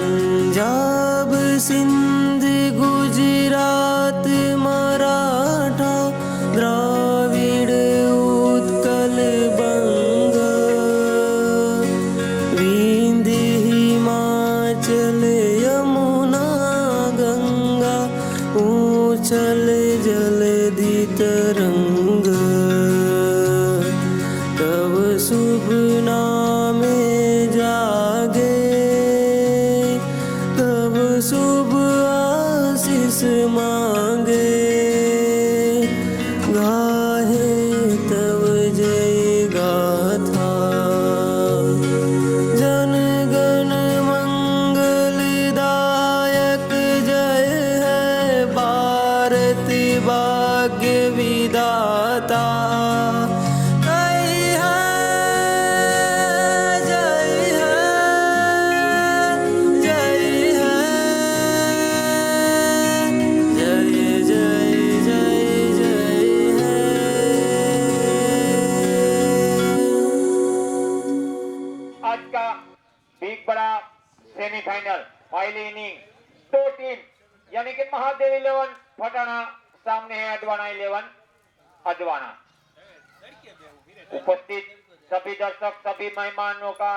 पंजाब सिंध गुजरात मराठा द्राविड़ उत्कल बंग विंध्य हिमाचल यमुना गंगा ऊंचल जलधि तरंग तव शुभ नामे जागे तब शुभ आशीष मांगे गाहे तब जय गाथा जन गण मंगल दायक जय है भारत भाग्य विधाता सेमीफाइनल पहली इनिंग दो टीम यानी कि महादेव 11 फटाना सामने है अडवाणा 11 अडवाणा। उपस्थित सभी दर्शक सभी मेहमानों का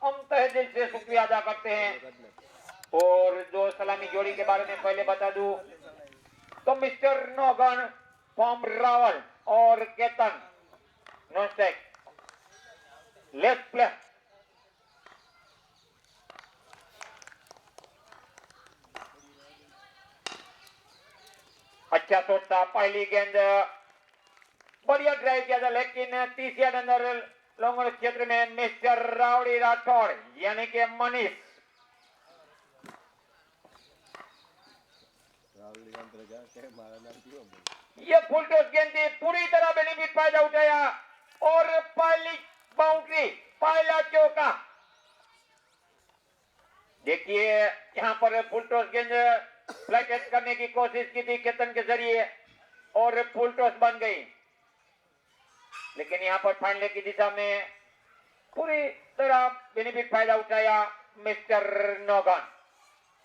हम तहे दिल से शुक्रिया अदा करते हैं। और दो सलामी जोड़ी के बारे में पहले बता दूं तो मिस्टर नौगन फ्रॉम रावल और केतन नोस्टेक लेफ्ट प्ले अच्छा सोचता पहली गेंद बढ़िया ड्राइव किया था लेकिन तीसरे अंदर लॉन्ग क्षेत्र में मिस्टर रावड़ी राठौड़ यानी कि मनीष ये फुल टॉस गेंद थी पूरी तरह बेनिफिट फायदा उठाया और पहली बाउंड्री पहला चौका। देखिए यहाँ पर फुल टॉस गेंद फ्लैट टेस्ट करने की कोशिश की थी केतन के जरिए और फुल टॉस बन गई लेकिन यहाँ पर फाइनल की दिशा में पूरी तरह बेनिफिट फायदा उठाया मिस्टर नौगन।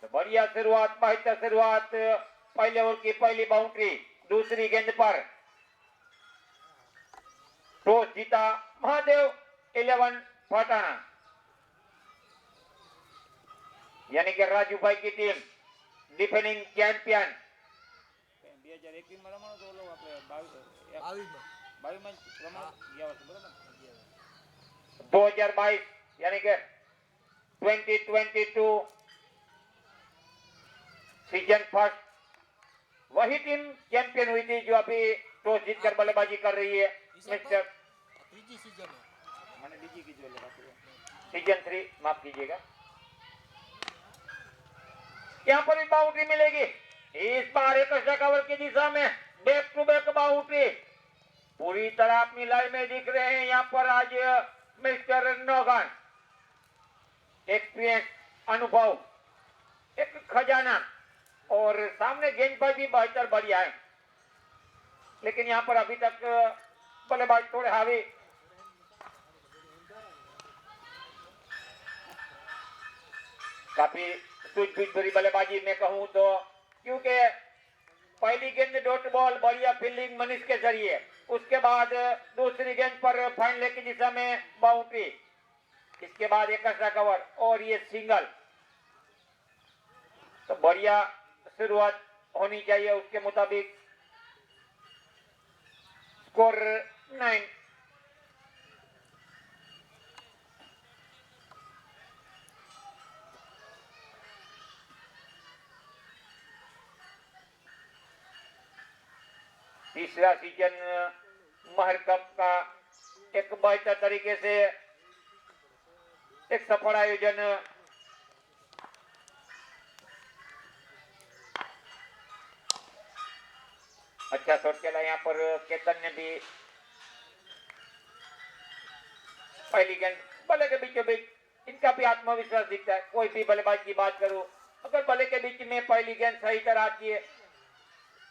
तो बढ़िया शुरुआत बेहतर शुरुआत पहले ओवर की पहली बाउंड्री दूसरी गेंद पर टॉस जीता महादेव 11 फटाना यानी कि राजू भाई की टीम डिफेंडिंग चैंपियन 2022 यानी कि 2022 सीजन फर्स्ट वही टीम चैंपियन हुई थी जो अभी टॉस जीतकर बल्लेबाजी कर रही है मिस्टर सीजन 3 माफ कीजिएगा। यहाँ पर बाउंड्री मिलेगी इस बार एक कवर की दिशा में बैक टू बैक बाउंड्री पूरी तरह अपनी लाइन में दिख रहे हैं। यहाँ पर आज मिस्टर नौगन एक्सपीरियंस अनुभव एक खजाना और सामने गेंद पर भी बेहतर बढ़िया है लेकिन यहाँ पर अभी तक बल्लेबाज थोड़े हावी काफी सूझबूझ भरी बल्लेबाजी में कहूं तो क्योंकि पहली गेंद डॉट बॉल बढ़िया फील्डिंग मनीष के जरिए उसके बाद दूसरी गेंद पर फाइनल की दिशा में बाउंड्री इसके बाद एक एक्स्ट्रा कवर और ये सिंगल। तो बढ़िया शुरुआत होनी चाहिए, उसके मुताबिक स्कोर 9। तीसरा सीजन महर कप का एक बेहतर तरीके से एक सफल आयोजन अच्छा शॉट खेला यहाँ पर केतन ने भी। पहली गेंद बल्ले के बीचों बीच इनका भी आत्मविश्वास दिखता है। कोई भी बल्लेबाज की बात करूं, अगर बल्ले के बीच में पहली गेंद सही तरह आती है,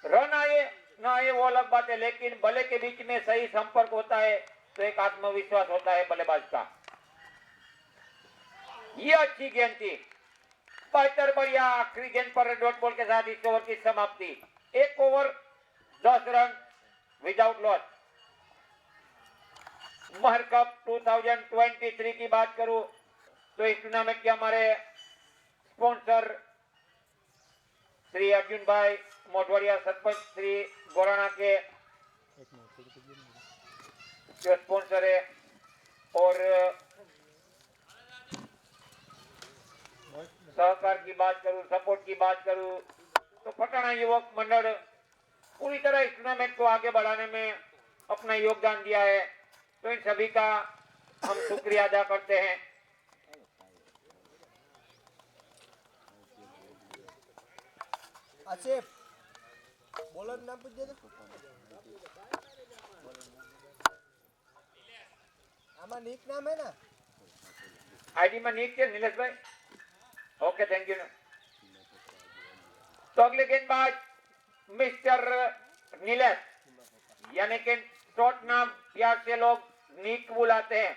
रन आए ना आए वो अलग बात है, लेकिन बल्ले के बीच में सही संपर्क होता है तो एक आत्मविश्वास होता है बल्लेबाज का। ये अच्छी गेंद थी, बेहतर बढ़िया। आखिरी गेंद पर डॉट बॉल के साथ इस ओवर की समाप्ति। 1 ओवर 10 रन विदाउट लॉस। महर कप 2023 की बात करूं तो इस टूर्नामेंट के हमारे स्पॉन्सर श्री अर्जुन भाई मोटवाड़िया, सरपंच श्री गोराना के जो स्पॉन्सर है, और सहकार की बात करूं, सपोर्ट की बात करूं तो पटना युवक मंडल पूरी तरह इस टूर्नामेंट को आगे बढ़ाने में अपना योगदान दिया है। तो इन सभी का हम शुक्रिया अदा करते हैं। आसिफ बॉलर नाम पूछ दे दो। आमा नीक नाम है ना? आईडी में नीक के नीलेश भाई। ओके, थैंक यू ना। तो अगले गेंदबाज मिस्टर नीलेश, यानी कि शॉर्ट नाम प्यार से लोग नीक बुलाते हैं।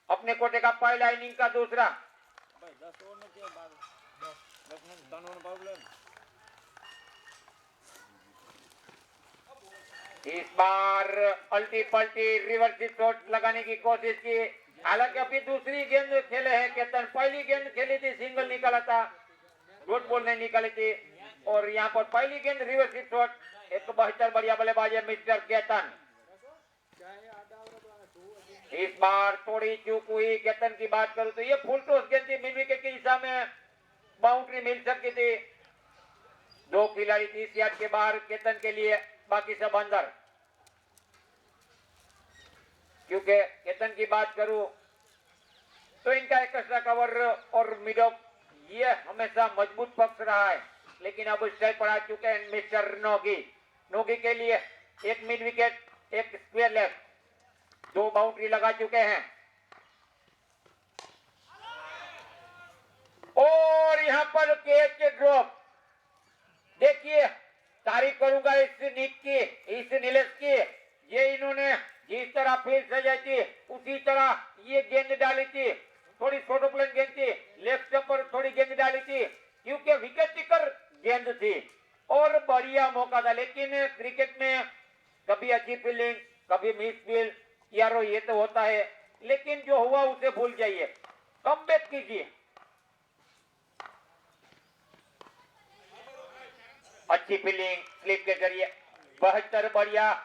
अपने कोटे का पहला इनिंग का दूसरा। इस बार अल्टी पल्टी रिवर्स शॉट लगाने की कोशिश की, हालांकि अभी दूसरी गेंद खेले हैं केतन। पहली गेंद खेली थी, सिंगल निकाला था, डॉट बॉल नहीं निकाली थी, और यहाँ पर पहली गेंद रिवर्स शॉट। एक बेहतर बढ़िया बल्लेबाज है मिस्टर केतन। इस बार थोड़ी चूक हुई। केतन की बात करूं तो ये फुल टॉस गेंद थी, मिड विकेट की दिशा में बाउंड्री मिल सकती थी। 2 खिलाड़ी 30 यार्ड के बाहर केतन के लिए, बाकी सब अंदर। क्योंकि केतन की बात करूं तो इनका एक एक्स्ट्रा कवर और मिड ऑफ ये हमेशा मजबूत पक्ष रहा है, लेकिन अब स्ट्राइक पर आ चुके हैं मिस्टर नोगी। नोगी के लिए एक मिड विकेट, एक स्क्वायर लेग, 2 बाउंड्री लगा चुके हैं। और यहां पर कैच ड्रॉप। देखिए, तारीफ करूंगा इस नीक की, इस नीलेश की। ये इन्होंने जिस तरह फील्ड सजाई थी उसी तरह ये गेंद डाली थी। थोड़ी छोटो प्लेन गेंद थी, लेफ्ट स्टंप पर थोड़ी गेंद डाली थी, क्योंकि विकेट टिकर गेंद थी और बढ़िया मौका था। लेकिन क्रिकेट में कभी अच्छी फील्डिंग, कभी मिस फील्ड, यारो ये तो होता है, लेकिन जो हुआ उसे भूल जाइए, कमबैक कीजिए। अच्छी फील्डिंग स्लिप के जरिए, बेहतर बढ़िया,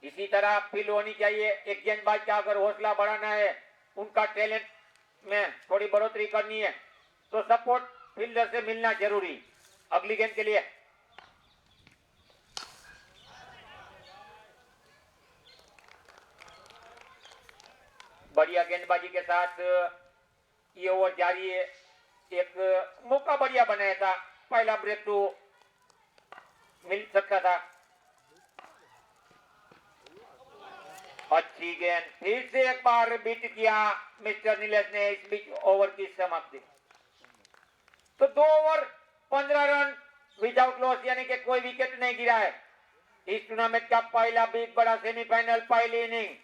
इसी तरह फील्ड होनी चाहिए। एक गेंदबाज का अगर हौसला बढ़ाना है, उनका टैलेंट में थोड़ी बढ़ोतरी करनी है, तो सपोर्ट फील्डर से मिलना जरूरी। अगली गेंद के लिए बढ़िया गेंदबाजी के साथ ये ओवर जारी है। एक मौका बढ़िया बनाया था, पहला ब्रेक टू मिल सकता था। अच्छी गेंद, फिर से एक बार बीट किया मिस्टर नीलेश ने इस बीच ओवर की समाप्ति। तो 2 ओवर 15 रन विदाउट लॉस, यानी कि कोई विकेट नहीं गिरा है। इस टूर्नामेंट का पहला बिग बड़ा सेमीफाइनल, पहली इनिंग।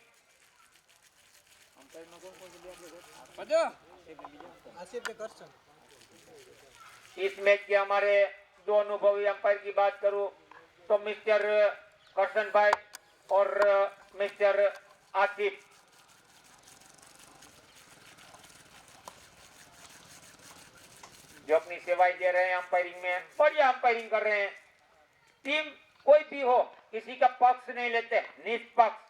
इस मैच के हमारे 2 अनुभवी अंपायर की बात करूं तो मिस्टर करसन भाई और मिस्टर आसिफ। अपनी सेवाएं दे रहे हैं अंपायरिंग में, बढ़िया अंपायरिंग कर रहे हैं। टीम कोई भी हो, किसी का पक्ष नहीं लेते, निष्पक्ष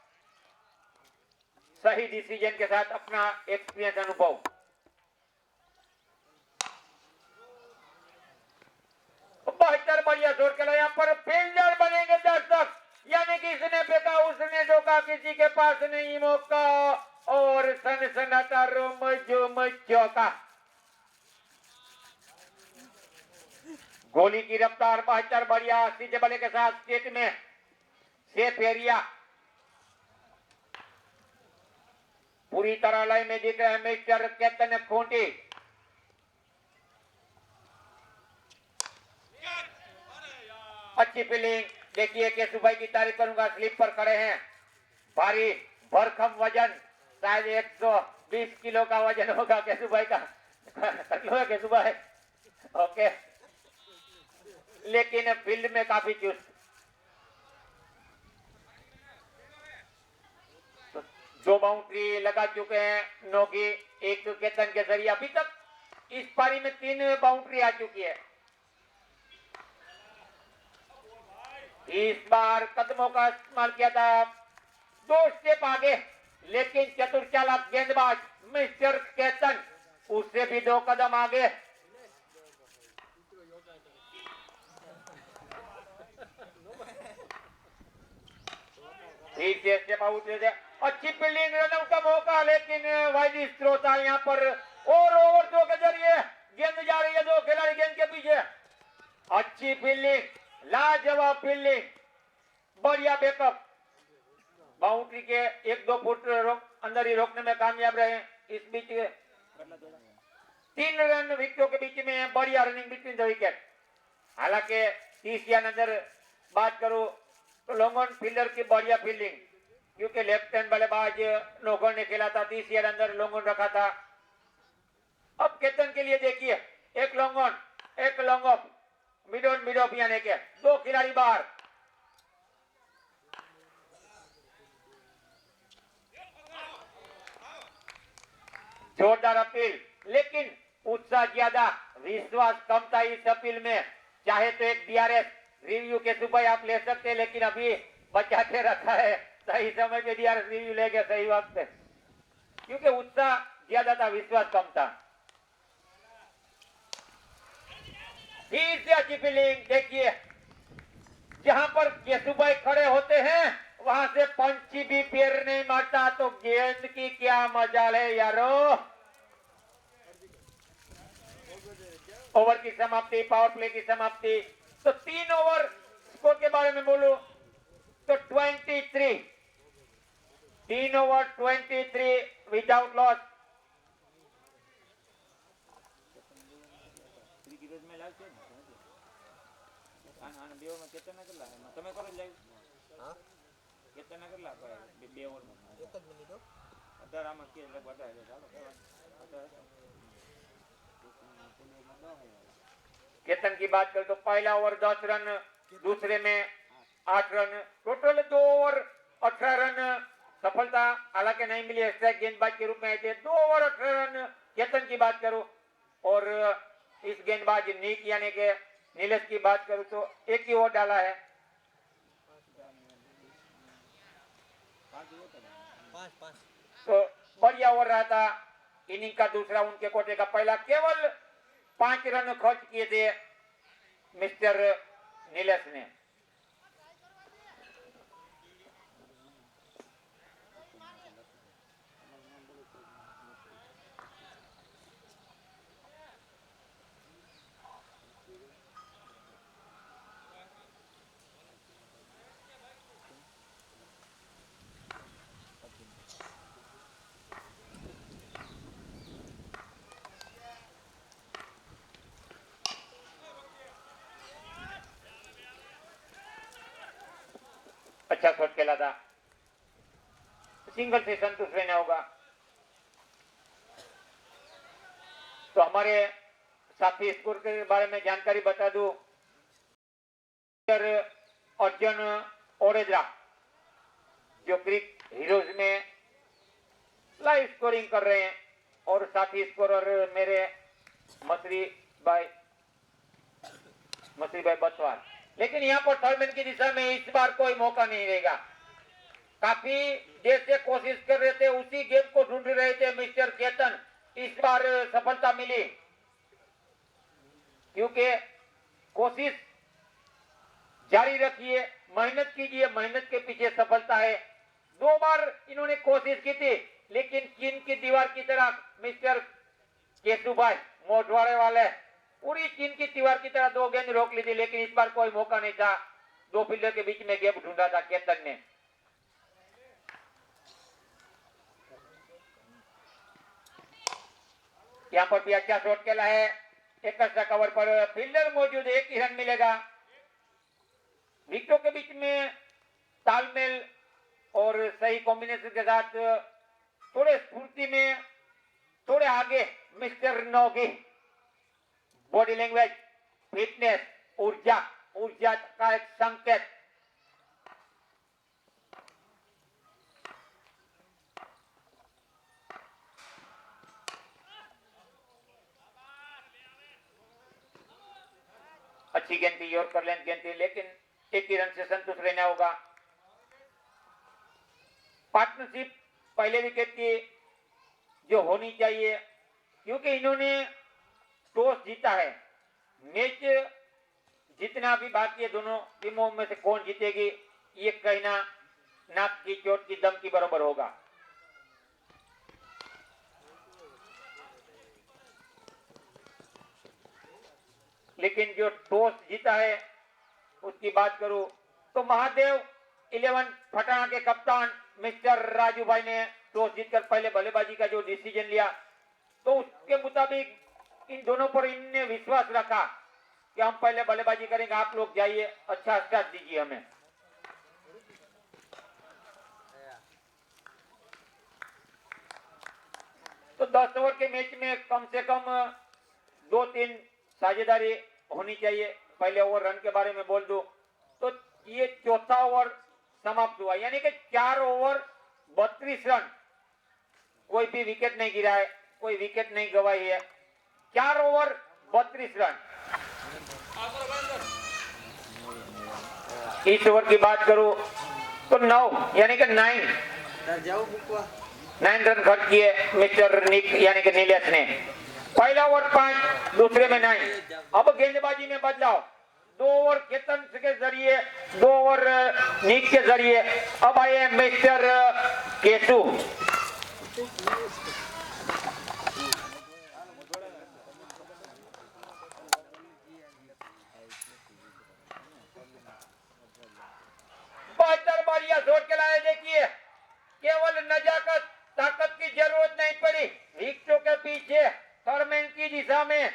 सही डिसीजन के साथ अपना एक्सपीरियंस अनुभव। बेहतर बढ़िया जोर के यहाँ पर फील्डर बनेंगे दर्शक, यानी कि इसने फेंका उसने ठोका, किसी के पास नहीं मौका और सनसनाटा रोम जोम चौका। गोली की रफ्तार बेहतर बढ़िया सीधे बल्ले के साथ स्टेट में सेफ एरिया पूरी तरह लय में दिख रहे हैं मिस्टर केतन खूंटी। अच्छी फील्डिंग देखिए, केशु भाई की तारीफ करूंगा, स्लिप पर खड़े हैं। भारी भरखम वजन, शायद 120 किलो का वजन होगा केशु भाई का। केशु भाई ओके, लेकिन फील्ड में काफी चुस्त। तो 2 बाउंड्री लगा चुके हैं नोगी, एक केतन के जरिए। अभी तक इस पारी में 3 बाउंड्री आ चुकी है। इस बार कदमों का इस्तेमाल किया था, 2 स्टेप आगे, लेकिन चतुर चालाक गेंदबाज मिस्टर केतन उससे भी 2 कदम आगे। ठीक से स्टेप आउट दे दे, अच्छी फील्डिंग, रनआउट का मौका, लेकिन वाइड थ्रो था यहाँ पर। और ओवर थ्रो के जरिए गेंद जा रही है 2 खिलाड़ी गेंद के पीछे। अच्छी फील्डिंग, लाजवाब फील्डिंग, बढ़िया बैकअप, बाउंड्री के 1-2 फुट अंदर ही रोकने में कामयाब रहे। इस बीच 3 रन विकेटों के बीच में बढ़िया रनिंग बिटवीन द विकेट। हालांकि 30 या अंदर बात करूं तो लॉन्गन फील्डर की बढ़िया फील्डिंग, क्योंकि लेफ्ट हैंड बल्लेबाज नोगन ने खेला था, 30 या अंदर लॉन्गन रखा था। अब केतन के लिए देखिए, एक लॉन्गन एक long off, mid on mid of, यानी के 2 खिलाड़ी बाहर। जोरदार अपील, लेकिन उत्साह ज्यादा, विश्वास कम था इस अपील में। चाहे तो एक डीआरएस रिव्यू के सुबह आप ले सकते, लेकिन अभी बचा के रखा है, सही समय पे डीआरएस रिव्यू लेके सही वक्त पे, क्योंकि उत्साह ज्यादा था, विश्वास कम था। फिर से अच्छी फील्डिंग देखिए, जहां पर केशुभाई खड़े होते हैं वहां से पंची भी पैर नहीं मारता, तो गेंद की क्या मजाल है यारो। ओवर की समाप्ति, पावर प्ले की समाप्ति। तो 3 ओवर स्कोर के बारे में बोलूं तो 23, 3 ओवर 23 विदाउट लॉस। केतन की बात करें तो पहला ओवर 10 रन, दूसरे में 8 रन, टोटल 2 ओवर 18 रन सफलता हालांकि नहीं मिली, एक्स्ट्रा गेंदबाज के रूप में आए थे। 2 ओवर 18 रन केतन की बात करूं, और इस गेंदबाज नीक यानी के नीलेश की बात करूं तो 1 ही ओवर डाला है। 5 तो बढ़िया ओवर रहा था इनिंग का दूसरा, उनके कोटे का पहला। केवल 5 रन खर्च किए थे मिस्टर नीलेश ने। अच्छा शॉट खेला था, सिंगल से संतुष्ट रहना होगा। तो हमारे साथी स्कोर के बारे में जानकारी बता दूं, अर्जुन ओडेद्रा जो क्रिक हीरोज में लाइव स्कोरिंग कर रहे हैं, और साथी स्कोरर मेरे मंत्री भाई मसीह भाई बसवार। लेकिन यहाँ पर थर्डमैन की दिशा में इस बार कोई मौका नहीं रहेगा। काफी देर से कोशिश कर रहे थे, उसी गेम को ढूंढ रहे थे मिस्टर केतन। इस बार सफलता मिली, क्योंकि कोशिश जारी रखिए, मेहनत कीजिए, मेहनत के पीछे सफलता है। 2 बार इन्होंने कोशिश की थी, लेकिन चीन की दीवार की तरह मिस्टर केशुभाई मोटवाड़े वाले पूरी चीन की दीवार की तरह 2 गेंद रोक ली थी, लेकिन इस बार कोई मौका नहीं था। 2 फील्डर के बीच में गैप ढूंढा था केतन ने। यहाँ पर भी अच्छा शॉट खेला है, एक कवर पर फील्डर मौजूद, 1 ही रन मिलेगा। विकेटों के बीच में तालमेल और सही कॉम्बिनेशन के साथ थोड़े स्फूर्ति में थोड़े आगे मिस्टर नोगी। बॉडी लैंग्वेज, फिटनेस, ऊर्जा, ऊर्जा का एक संकेत। अच्छी गेंद थी, यॉर्कर लेंथ गेंद थी, लेकिन 1 ही रन से संतुष्ट रहना होगा। पार्टनरशिप पहले विकेट की जो होनी चाहिए, क्योंकि इन्होंने टॉस जीता है। मैच जितना भी बाकी है, दोनों टीमों में से कौन जीतेगी ये कहना नाक की चोट की दम की बराबर होगा। लेकिन जो टॉस जीता है उसकी बात करूं तो महादेव 11 फटाना के कप्तान मिस्टर राजू भाई ने टॉस जीतकर पहले बल्लेबाजी का जो डिसीजन लिया, तो उसके मुताबिक इन दोनों पर इनने विश्वास रखा कि हम पहले बल्लेबाजी करेंगे, आप लोग जाइए, अच्छा स्टार्ट दीजिए हमें। तो 10 ओवर के मैच में कम से कम 2-3 साझेदारी होनी चाहिए। पहले ओवर रन के बारे में बोल दूं तो ये चौथा ओवर समाप्त हुआ, यानी कि 4 ओवर 32 रन, कोई भी विकेट नहीं गिरा है, कोई विकेट नहीं गवाई है। 4 ओवर 32 रन। इस ओवर की बात करूं तो 9 यानी कि 9 रन खर्च किए मिस्टर निक यानी कि नीलेश ने। पहला ओवर 5, दूसरे में 9। अब गेंदबाजी में बदलाव, 2 ओवर केतन के जरिए, 2 ओवर निक के जरिए। अब आए मिस्टर केशु। बहत्तर बारियां जोड़ के लाए। देखिए, केवल नजाकत ताकत की जरूरत नहीं पड़ी, विकेटों के पीछे थर्डमैन की दिशा में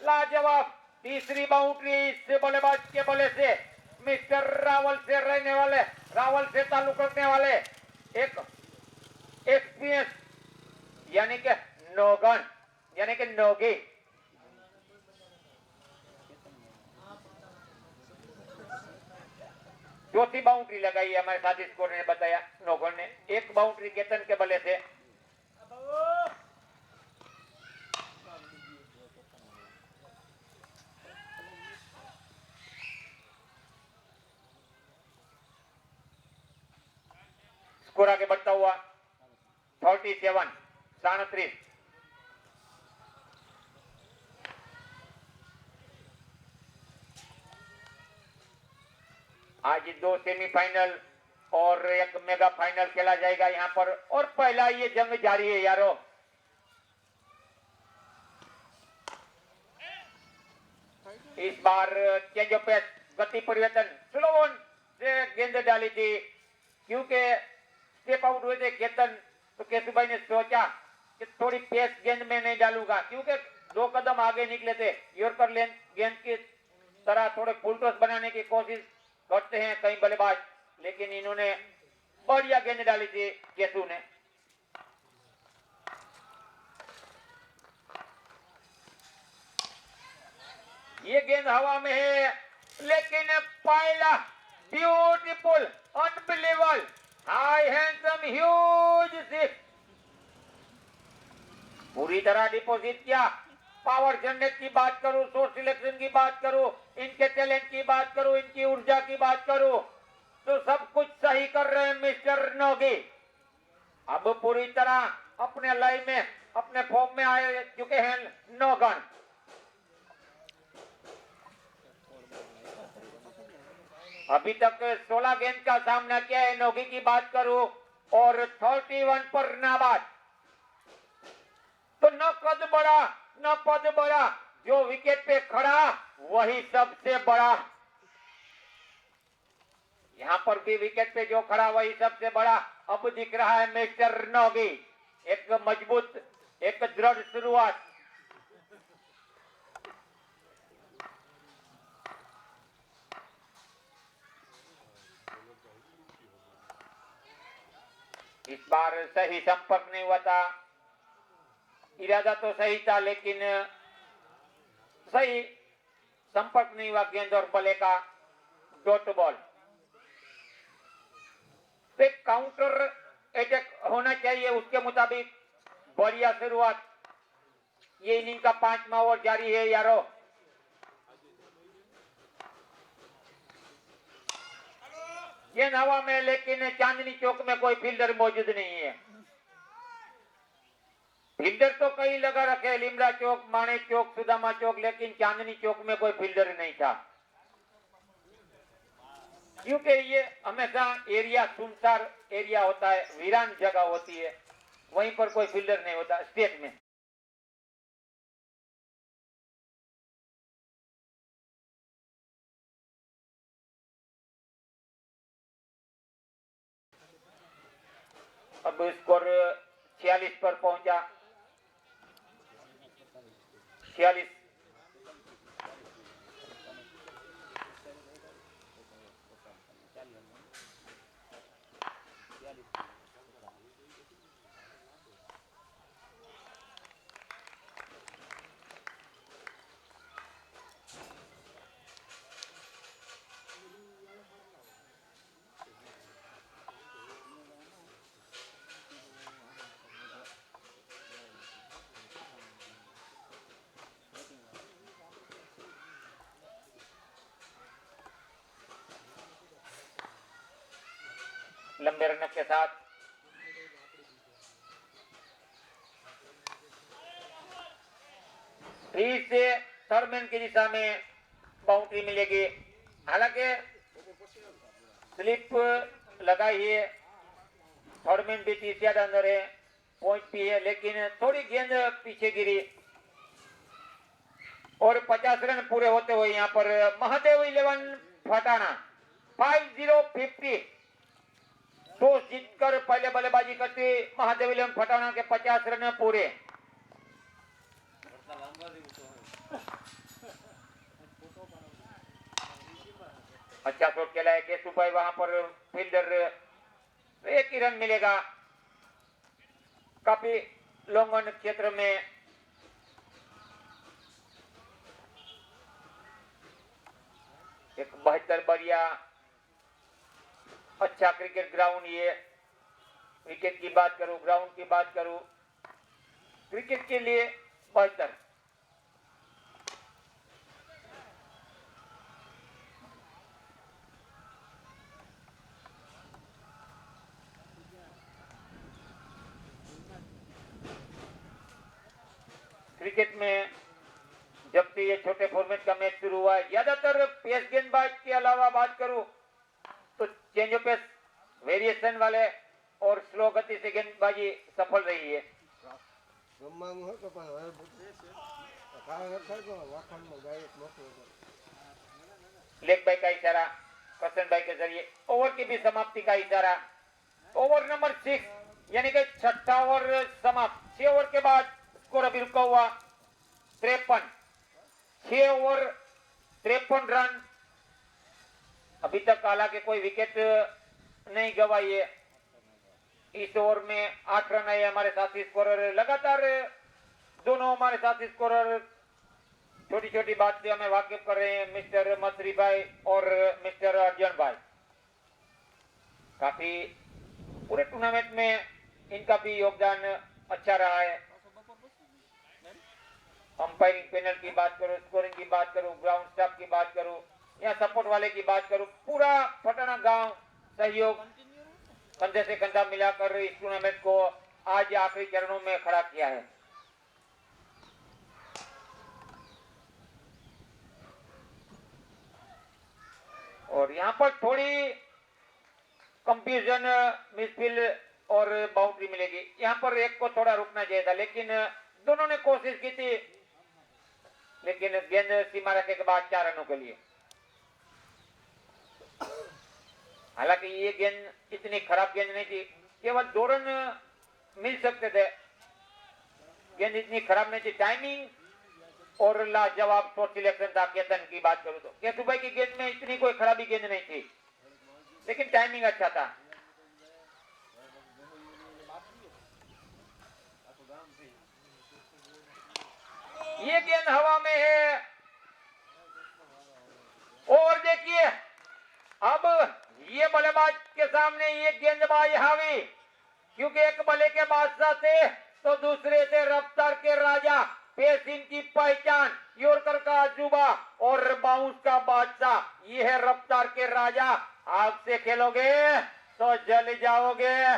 लाजवाब तीसरी बाउंड्री इस बल्लेबाज के बल्ले से मिस्टर रावल से रहने वाले, रावल से ताल्लुक रखने वाले एक एक्सपीरियंस यानी कि नौगन यानी कि नोगी। चौथी बाउंड्री लगाई है हमारे साथी स्कोर ने बताया, नौगन ने। 1 बाउंड्री केतन के बल्ले से। स्कोर आगे बढ़ता हुआ 37। आज 2 सेमीफाइनल और 1 मेगा फाइनल खेला जाएगा यहाँ पर, और पहला ये जंग जारी है यारों। इस बार चेंज ऑफ पेस, गति परिवर्तन, स्लो ऑन से गेंद डाली थी, क्योंकि स्टेप आउट हुए थे केतन, तो केशुभाई ने सोचा कि थोड़ी पेस गेंद में नहीं डालूंगा, क्योंकि 2 कदम आगे निकले थे। यॉर्कर लेंथ गेंद की तरह थोड़े फुल टॉस बनाने की कोशिश करते हैं कई बल्लेबाज, लेकिन इन्होंने बढ़िया गेंद डाली थी केशु ने। ये गेंद हवा में है, लेकिन पहला beautiful, unbelievable, high handsome, huge six पूरी तरह डिपॉजिट किया पावर जनरेट की बात करूं, सोर्स सिलेक्शन की बात करूं, इनके टैलेंट की बात करूं, इनकी ऊर्जा की बात करूं, तो सब कुछ सही कर रहे हैं मिस्टर नोगी। अब पूरी तरह अपने लाइन में, अपने फॉर्म में आए चुके हैं नौगन। अभी तक 16 गेंद का सामना किया है। नोगी की बात करूं और 31 पर नाबाद। तो न कद बड़ा न पद बड़ा, जो विकेट पे खड़ा वही सबसे बड़ा। यहां पर भी विकेट पे जो खड़ा वही सबसे बड़ा। अब दिख रहा है मिस्टर नोगी। एक मजबूत, एक दृढ़ शुरुआत। इस बार सही संपर्क नहीं हुआ था। इरादा तो सही था लेकिन सही संपर्क नहीं हुआ गेंद और बल्ले का। डॉट बॉल पे काउंटर अटैक होना चाहिए, उसके मुताबिक बढ़िया शुरुआत। ये इनिंग का 5वां ओवर जारी है यारो। गेंद हवा में, लेकिन चांदनी चौक में कोई फील्डर मौजूद नहीं है। फील्डर तो कई लगा रखे, लिमरा चौक, माणेक चौक, सुदामा चौक, लेकिन चांदनी चौक में कोई फील्डर नहीं था। क्योंकि ये हमेशा एरिया सुनसार एरिया होता है, वीरान जगह होती है, वहीं पर कोई फील्डर नहीं होता स्टेट में। अब स्कोर 46 पर पहुंचा। 46। लंबे रन के साथ फिर से थर्डमैन की दिशा में बाउंड्री मिलेगी। हालांकि स्लिप लगाई है, थर्डमैन भी 30 यार्ड अंदर है, पॉइंट भी है, लेकिन थोड़ी गेंद पीछे गिरी और 50 रन पूरे होते हुए यहाँ पर महादेव 11 फटाना 50-50 टॉस जीतकर पहले बल्लेबाजी करते महादेव 11 फटाना के 50 रन पूरे। अच्छा शॉट खेला है केशु भाई, वहां पर फील्डर, एक ही रन मिलेगा। काफी लॉन्ग क्षेत्र में एक 72 बढ़िया अच्छा क्रिकेट ग्राउंड। ये विकेट की बात करूं, ग्राउंड की बात करूं, क्रिकेट के लिए बेहतर। क्रिकेट में जब से ये छोटे फॉर्मेट का मैच शुरू हुआ है, ज्यादातर पेस गेंदबाज के अलावा बात करूं तो चेंज ऑफ पेस, वेरिएशन वाले और स्लो गति से गेंदबाजी सफल रही है। लेग बाई का इशारा करसन भाई के जरिए, ओवर की भी समाप्ति का इशारा। ओवर नंबर 6 यानी कि 6ठा ओवर समाप्त। 6 ओवर के बाद स्कोर अभी रुका हुआ 53। 6 ओवर 53 रन। अभी तक हालांकि कोई विकेट नहीं गवाई है। इस ओवर में 8 रन आए हमारे साथी स्कोरर। लगातार दोनों हमारे साथी स्कोरर छोटी छोटी बात से हमें वाकिफ कर रहे हैं, मिस्टर मसरी भाई और मिस्टर अर्जन भाई। काफी पूरे टूर्नामेंट में इनका भी योगदान अच्छा रहा है। अंपायरिंग पैनल की बात करूं, स्कोरिंग की बात करूं, ग्राउंड स्टाफ की बात करूं या सपोर्ट वाले की बात करूं, पूरा पटना गांव सहयोग कंधे से कंधा मिलाकर इस टूर्नामेंट को आज आखिरी चरणों में खड़ा किया है। और यहाँ पर थोड़ी कंफ्यूजन, मिसफील्ड और बाउंड्री मिलेगी। यहाँ पर एक को थोड़ा रुकना चाहिए था, लेकिन दोनों ने कोशिश की थी, लेकिन गेंद सीमा रखे के बाद 4 रनों के लिए। हालांकि ये गेंद इतनी खराब गेंद नहीं थी, केवल 2 रन मिल सकते थे। गेंद इतनी खराब नहीं थी। टाइमिंग और लाजवाब शॉट सिलेक्शन था। केतन की बात करूं तो केतु भाई की गेंद में इतनी कोई खराबी गेंद नहीं थी, लेकिन टाइमिंग अच्छा था। ये गेंद हवा में है और देखिए अब ये बल्लेबाज के सामने ये गेंदबाज हावी, क्योंकि एक बल्ले के बादशाह थे तो दूसरे थे रफ्तार के राजा, पेसिंग की पहचान, यॉर्कर का अजूबा और बाउंस का बादशाह। ये है रफ्तार के राजा। आग से खेलोगे तो जल जाओगे।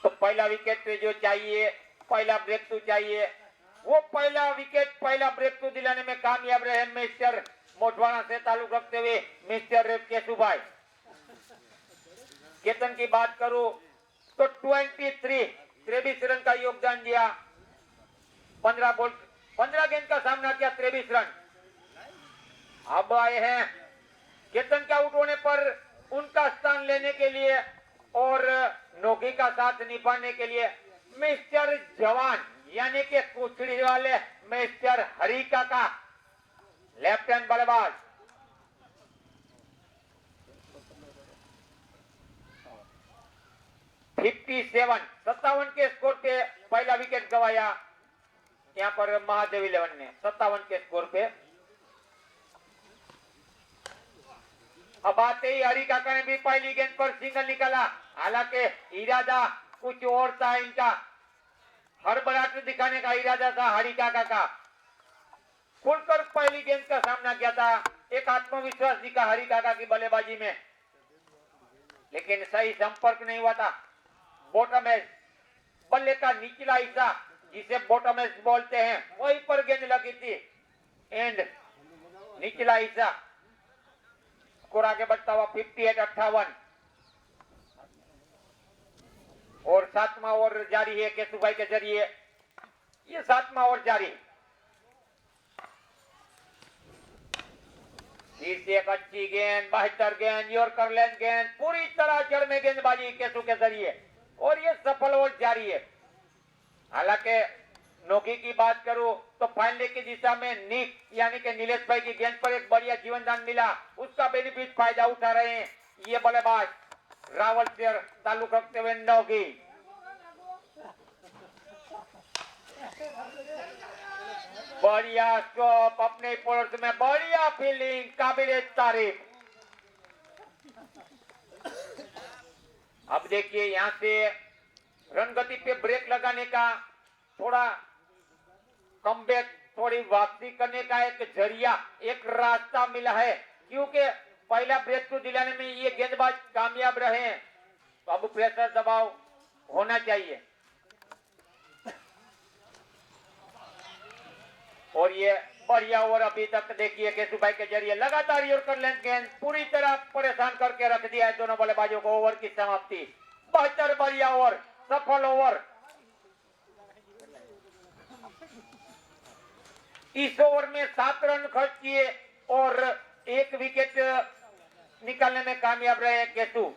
तो पहला विकेट जो चाहिए, पहला ब्रेक थ्रू चाहिए, वो पहला विकेट, पहला ब्रेक थ्रू दिलाने में कामयाब रहे मिस्टर मोटवाना से ताल्लुक रखते हुए मिस्टर केशुभाई। केतन की बात करूं तो 23 रन का योगदान दिया। 15 गेंद का सामना किया, 23 रन। अब आए हैं केतन के आउट होने पर उनका स्थान लेने के लिए और नोगी का साथ निभाने के लिए मिस्टर जवान यानी कि कुचड़ी वाले मिस्टर हरिका का लेफ्ट हैंड बल्लेबाज। सत्तावन के स्कोर पे पहला विकेट गवाया यहाँ पर महादेव 11 ने। 57 के स्कोर पे अब आते ही हरी काका ने भी पहली गेंद पर सिंगल निकाला। हालांकि इरादा कुछ और था इनका, हड़बड़ाहट दिखाने का इरादा था हरी काका का। खुलकर पहली गेंद का सामना किया था, एक आत्मविश्वास दिखा हरी काका की बल्लेबाजी में, लेकिन सही संपर्क नहीं हुआ था। बॉटम एज, बल्ले का निचला हिस्सा जिसे बॉटम एज बोलते हैं, वहीं पर गेंद लगी थी। एंड निचला हिस्सा। स्कोर आगे बढ़ता हुआ 58-58 और 7वां ओवर जारी है केशुभाई के जरिए। ये 7वां ओवर जारी। फिर से एक अच्छी गेंद, 72 गेंद, यॉर्कर लेंथ गेंद, पूरी तरह जड़ में गेंदबाजी केशु के जरिए और ये सफल ओवर जारी है। हालांकि नोकी की बात करूं तो फाइनल की दिशा में निक यानी कि नीलेश भाई की गेंद पर एक बढ़िया जीवनदान मिला, उसका बेनिफिट फायदा उठा रहे हैं ये बल्लेबाज रावल से ताल्लुक रखते हुए नोकी। बढ़िया स्टॉप, अपने पोर्ट में बढ़िया फील्डिंग, काबिले तारीफ। अब देखिए यहां से रन गति पे ब्रेक लगाने का, थोड़ा कमबैक, थोड़ी वापसी करने का एक जरिया, एक रास्ता मिला है, क्योंकि पहला ब्रेक को दिलाने में ये गेंदबाज कामयाब रहे हैं। तो अब प्रेशर दबाव होना चाहिए और ये बढ़िया ओवर अभी तक देखिए केशुभाई के जरिए लगातार यॉर्कर लेंथ गेंद पूरी तरह परेशान करके रख दिया है दोनों बल्लेबाजों को। ओवर की समाप्ति 72 बढ़िया ओवर, सफल ओवर। इस ओवर में 7 रन खर्च किए और 1 विकेट निकालने में कामयाब रहे केशु।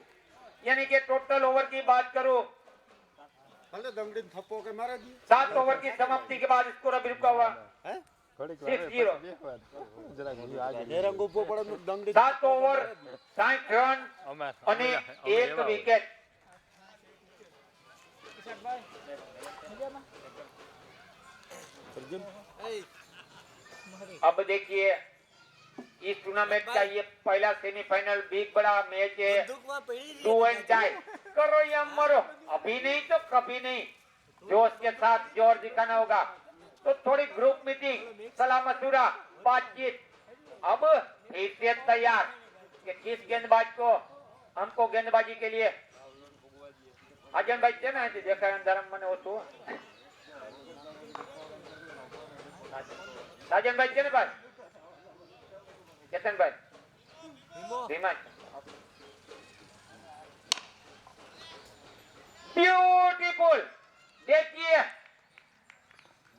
यानी कि टोटल ओवर की बात करूं 7 ओवर की समाप्ति के बाद स्कोर अभी रुका हुआ 6-0। 7 ओवर 60 रन અને 1 વિકેટ। अब देखिए इस टूर्नामेंट का ये पहला सेमीफाइनल बिग बड़ा मैच है। બંદૂકમાં પડી રહી डू एंड डाई, करो या मरो, अभी नहीं तो कभी नहीं, जोश के साथ जोर दिखाना होगा। तो थोड़ी ग्रुप मीटिंग, सलाह मशूरा, बातचीत, अब फिर से तैयार कि किस गेंदबाज को हमको गेंदबाजी के लिए अजन भाई છે ને देखा धर्म મને होतो राजन भाई છે ને ભાઈ केतन भाई ધીમો धीमा ब्यूटीफुल। देखिए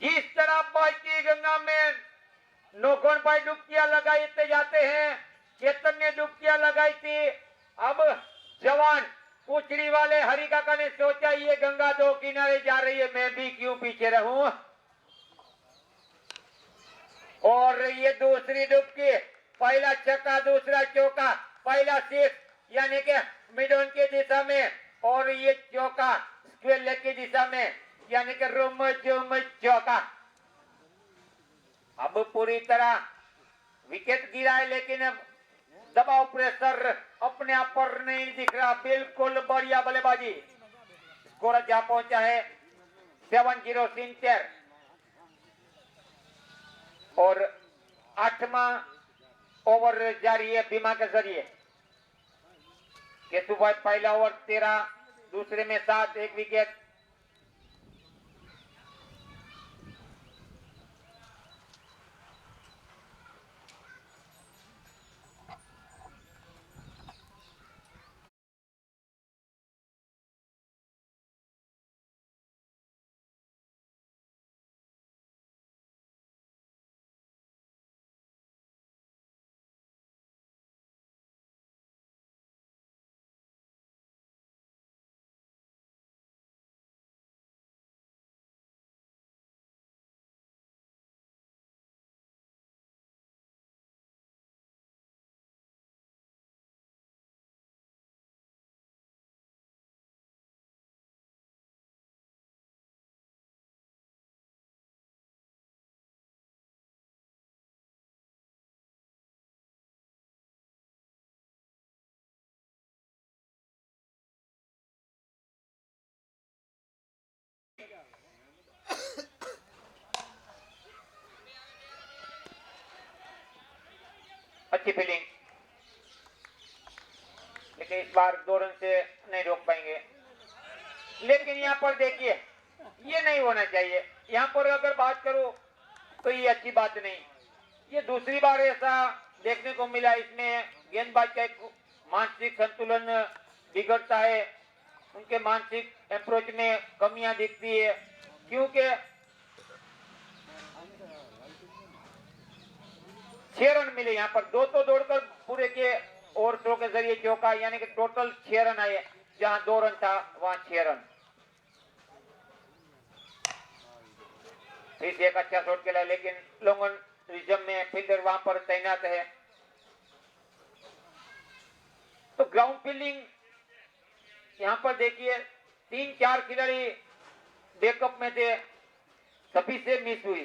जिस तरह बहती गंगा में नौकन भाई डुबकियां लगाते जाते हैं, चेतन ने डुबकियां लगाई थी। अब जवान कुचड़ी वाले हरि काका ने सोचा ये गंगा दो किनारे जा रही है, मैं भी क्यों पीछे रहूं। और ये दूसरी डुबकी, पहला छक्का दूसरा चौका, पहला सिक्स यानी कि मिडन की दिशा में और ये चौका स्क्वेयर लेग की दिशा में यानी कि रुम जुम चौका। अब पूरी तरह विकेट गिरा है लेकिन अब दबाव प्रेशर अपने आप पर नहीं दिख रहा। बिल्कुल बढ़िया बल्लेबाजी, स्कोर जा पहुंचा है 7-0 और 8वां ओवर जारी है बीमा के जरिए। केशु भाई पहला ओवर 13, दूसरे में 7, 1 विकेट। अच्छी फील्डिंग, लेकिन इस बार 2 रन से नहीं रोक पाएंगे। लेकिन यहाँ पर देखिए ये नहीं होना चाहिए। यहाँ पर अगर बात करूं तो ये अच्छी बात नहीं। ये दूसरी बार ऐसा देखने को मिला, इसमें गेंदबाज का एक मानसिक संतुलन बिगड़ता है, उनके मानसिक अप्रोच में कमियां दिखती है। क्योंकि 6 रन मिले यहाँ पर, 2 तो दौड़कर पूरे के ओवर थ्रो के जरिए चौका, यानी कि टोटल 6 रन आए। जहां 2 रन था वहां 6 रन। फिर एक अच्छा शॉट खेला, लेकिन लोंगन रिजर्व में फील्डर वहां पर तैनात है। तो ग्राउंड फील्डिंग यहाँ पर देखिए 3-4 खिलाड़ी बैकअप में थे, सभी से मिस हुई।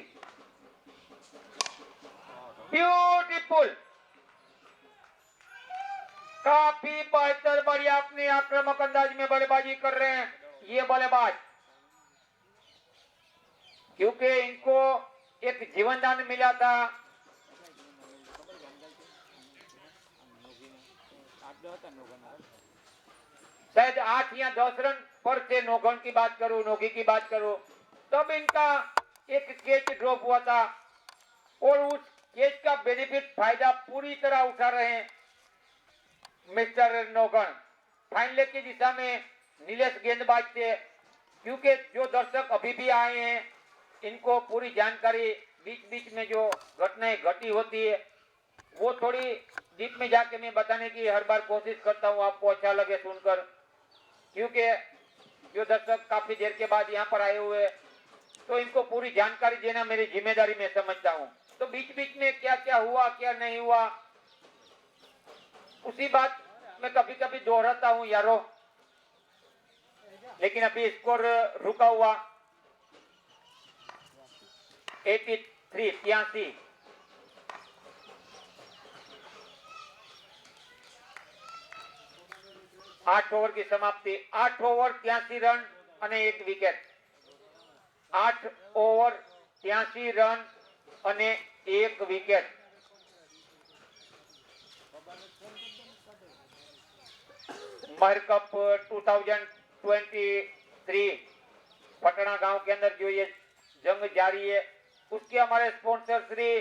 ब्यूटीफुल, काफी बेहतर, बढ़िया अपने आक्रामक अंदाज में बल्लेबाजी कर रहे हैं ये बल्लेबाज, क्योंकि इनको एक जीवन दान मिला था। शायद 8 या 10 रन पर से नौगन की बात करूं, नोगी की बात करूं, तब इनका एक कैच ड्रॉप हुआ था और उस कैच का बेनिफिट फायदा पूरी तरह उठा रहे हैं मिस्टर नौगन। फाइनल की दिशा में नीलेश गेंदबाज थे, क्योंकि जो दर्शक अभी भी आए हैं इनको पूरी जानकारी बीच बीच में जो घटनाएं घटी होती है वो थोड़ी डीप में जाके मैं बताने की हर बार कोशिश करता हूँ, आपको अच्छा लगे सुनकर। क्योंकि जो दर्शक काफी देर के बाद यहाँ पर आए हुए तो इनको पूरी जानकारी देना मेरी जिम्मेदारी में समझता हूँ। तो बीच बीच में क्या क्या हुआ क्या नहीं हुआ उसी बात में कभी कभी दोहराता हूँ यारो। लेकिन अभी स्कोर रुका हुआ 83। 8 ओवर की समाप्ति 8 ओवर 83 रन અને 1 વિકેટ 8 ઓવર 83 રન અને 1 વિકેટ महर कप 2023 पटना गांव के अंदर जो ये जंग जारी है उसके हमारे स्पॉन्सर श्री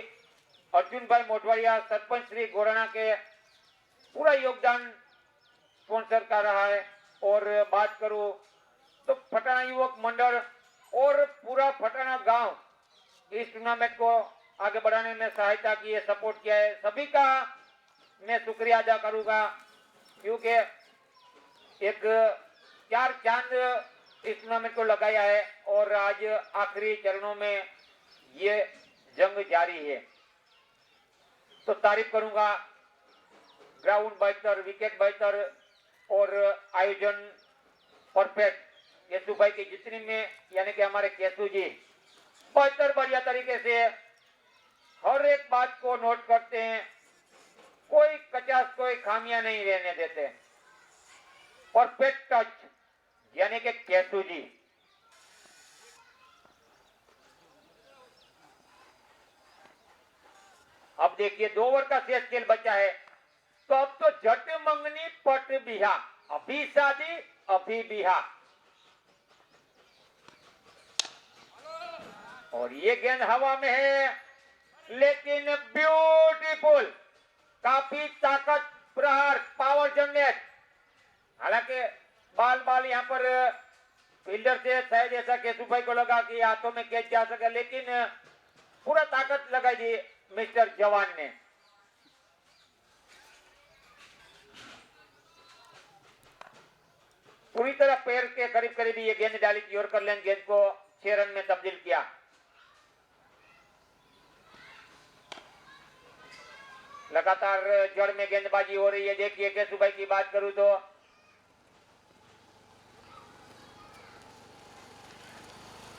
अर्जुन भाई मोटवाड़िया सरपंच श्री गोराना के पूरा योगदान स्पॉन्सर कर रहा है। और बात करूं तो पटना युवक मंडल और पूरा पटना गांव इस टूर्नामेंट को आगे बढ़ाने में सहायता की है, सपोर्ट किया है। सभी का मैं शुक्रिया अदा करूंगा क्योंकि एक 4 चांद इस टूर्नामेंट को लगाया है और आज आखिरी चरणों में ये जंग जारी है। तो तारीफ करूंगा ग्राउंड बेहतर, विकेट बेहतर और आयोजन परफेक्ट केसु भाई की जितनी में यानी कि हमारे केसु जी बेहतर बढ़िया तरीके से हर एक बात को नोट करते हैं, कोई कचास कोई खामियां नहीं रहने देते। परफेक्ट टच यानी कि केसु जी। अब देखिए 2 ओवर का शेष खेल बचा है तो अब तो झट मंगनी पट बिहा, अभी शादी अभी बिहा। और ये गेंद हवा में है लेकिन ब्यूटीफुल, काफी ताकत प्रहार पावर जनरेट। हालांकि बाल यहाँ पर फील्डर से शायद ऐसा केसु भाई को लगा कि हाथों में कैच जा सके, लेकिन पूरा ताकत लगाई दी मिस्टर जवान ने। पूरी तरह पैर के करीब करीब ये गेंद डाली थी और करलेन गेंद को 6 रन में तब्दील किया। लगातार जड़ में गेंदबाजी हो रही है। देखिए केसु भाई की बात करूं तो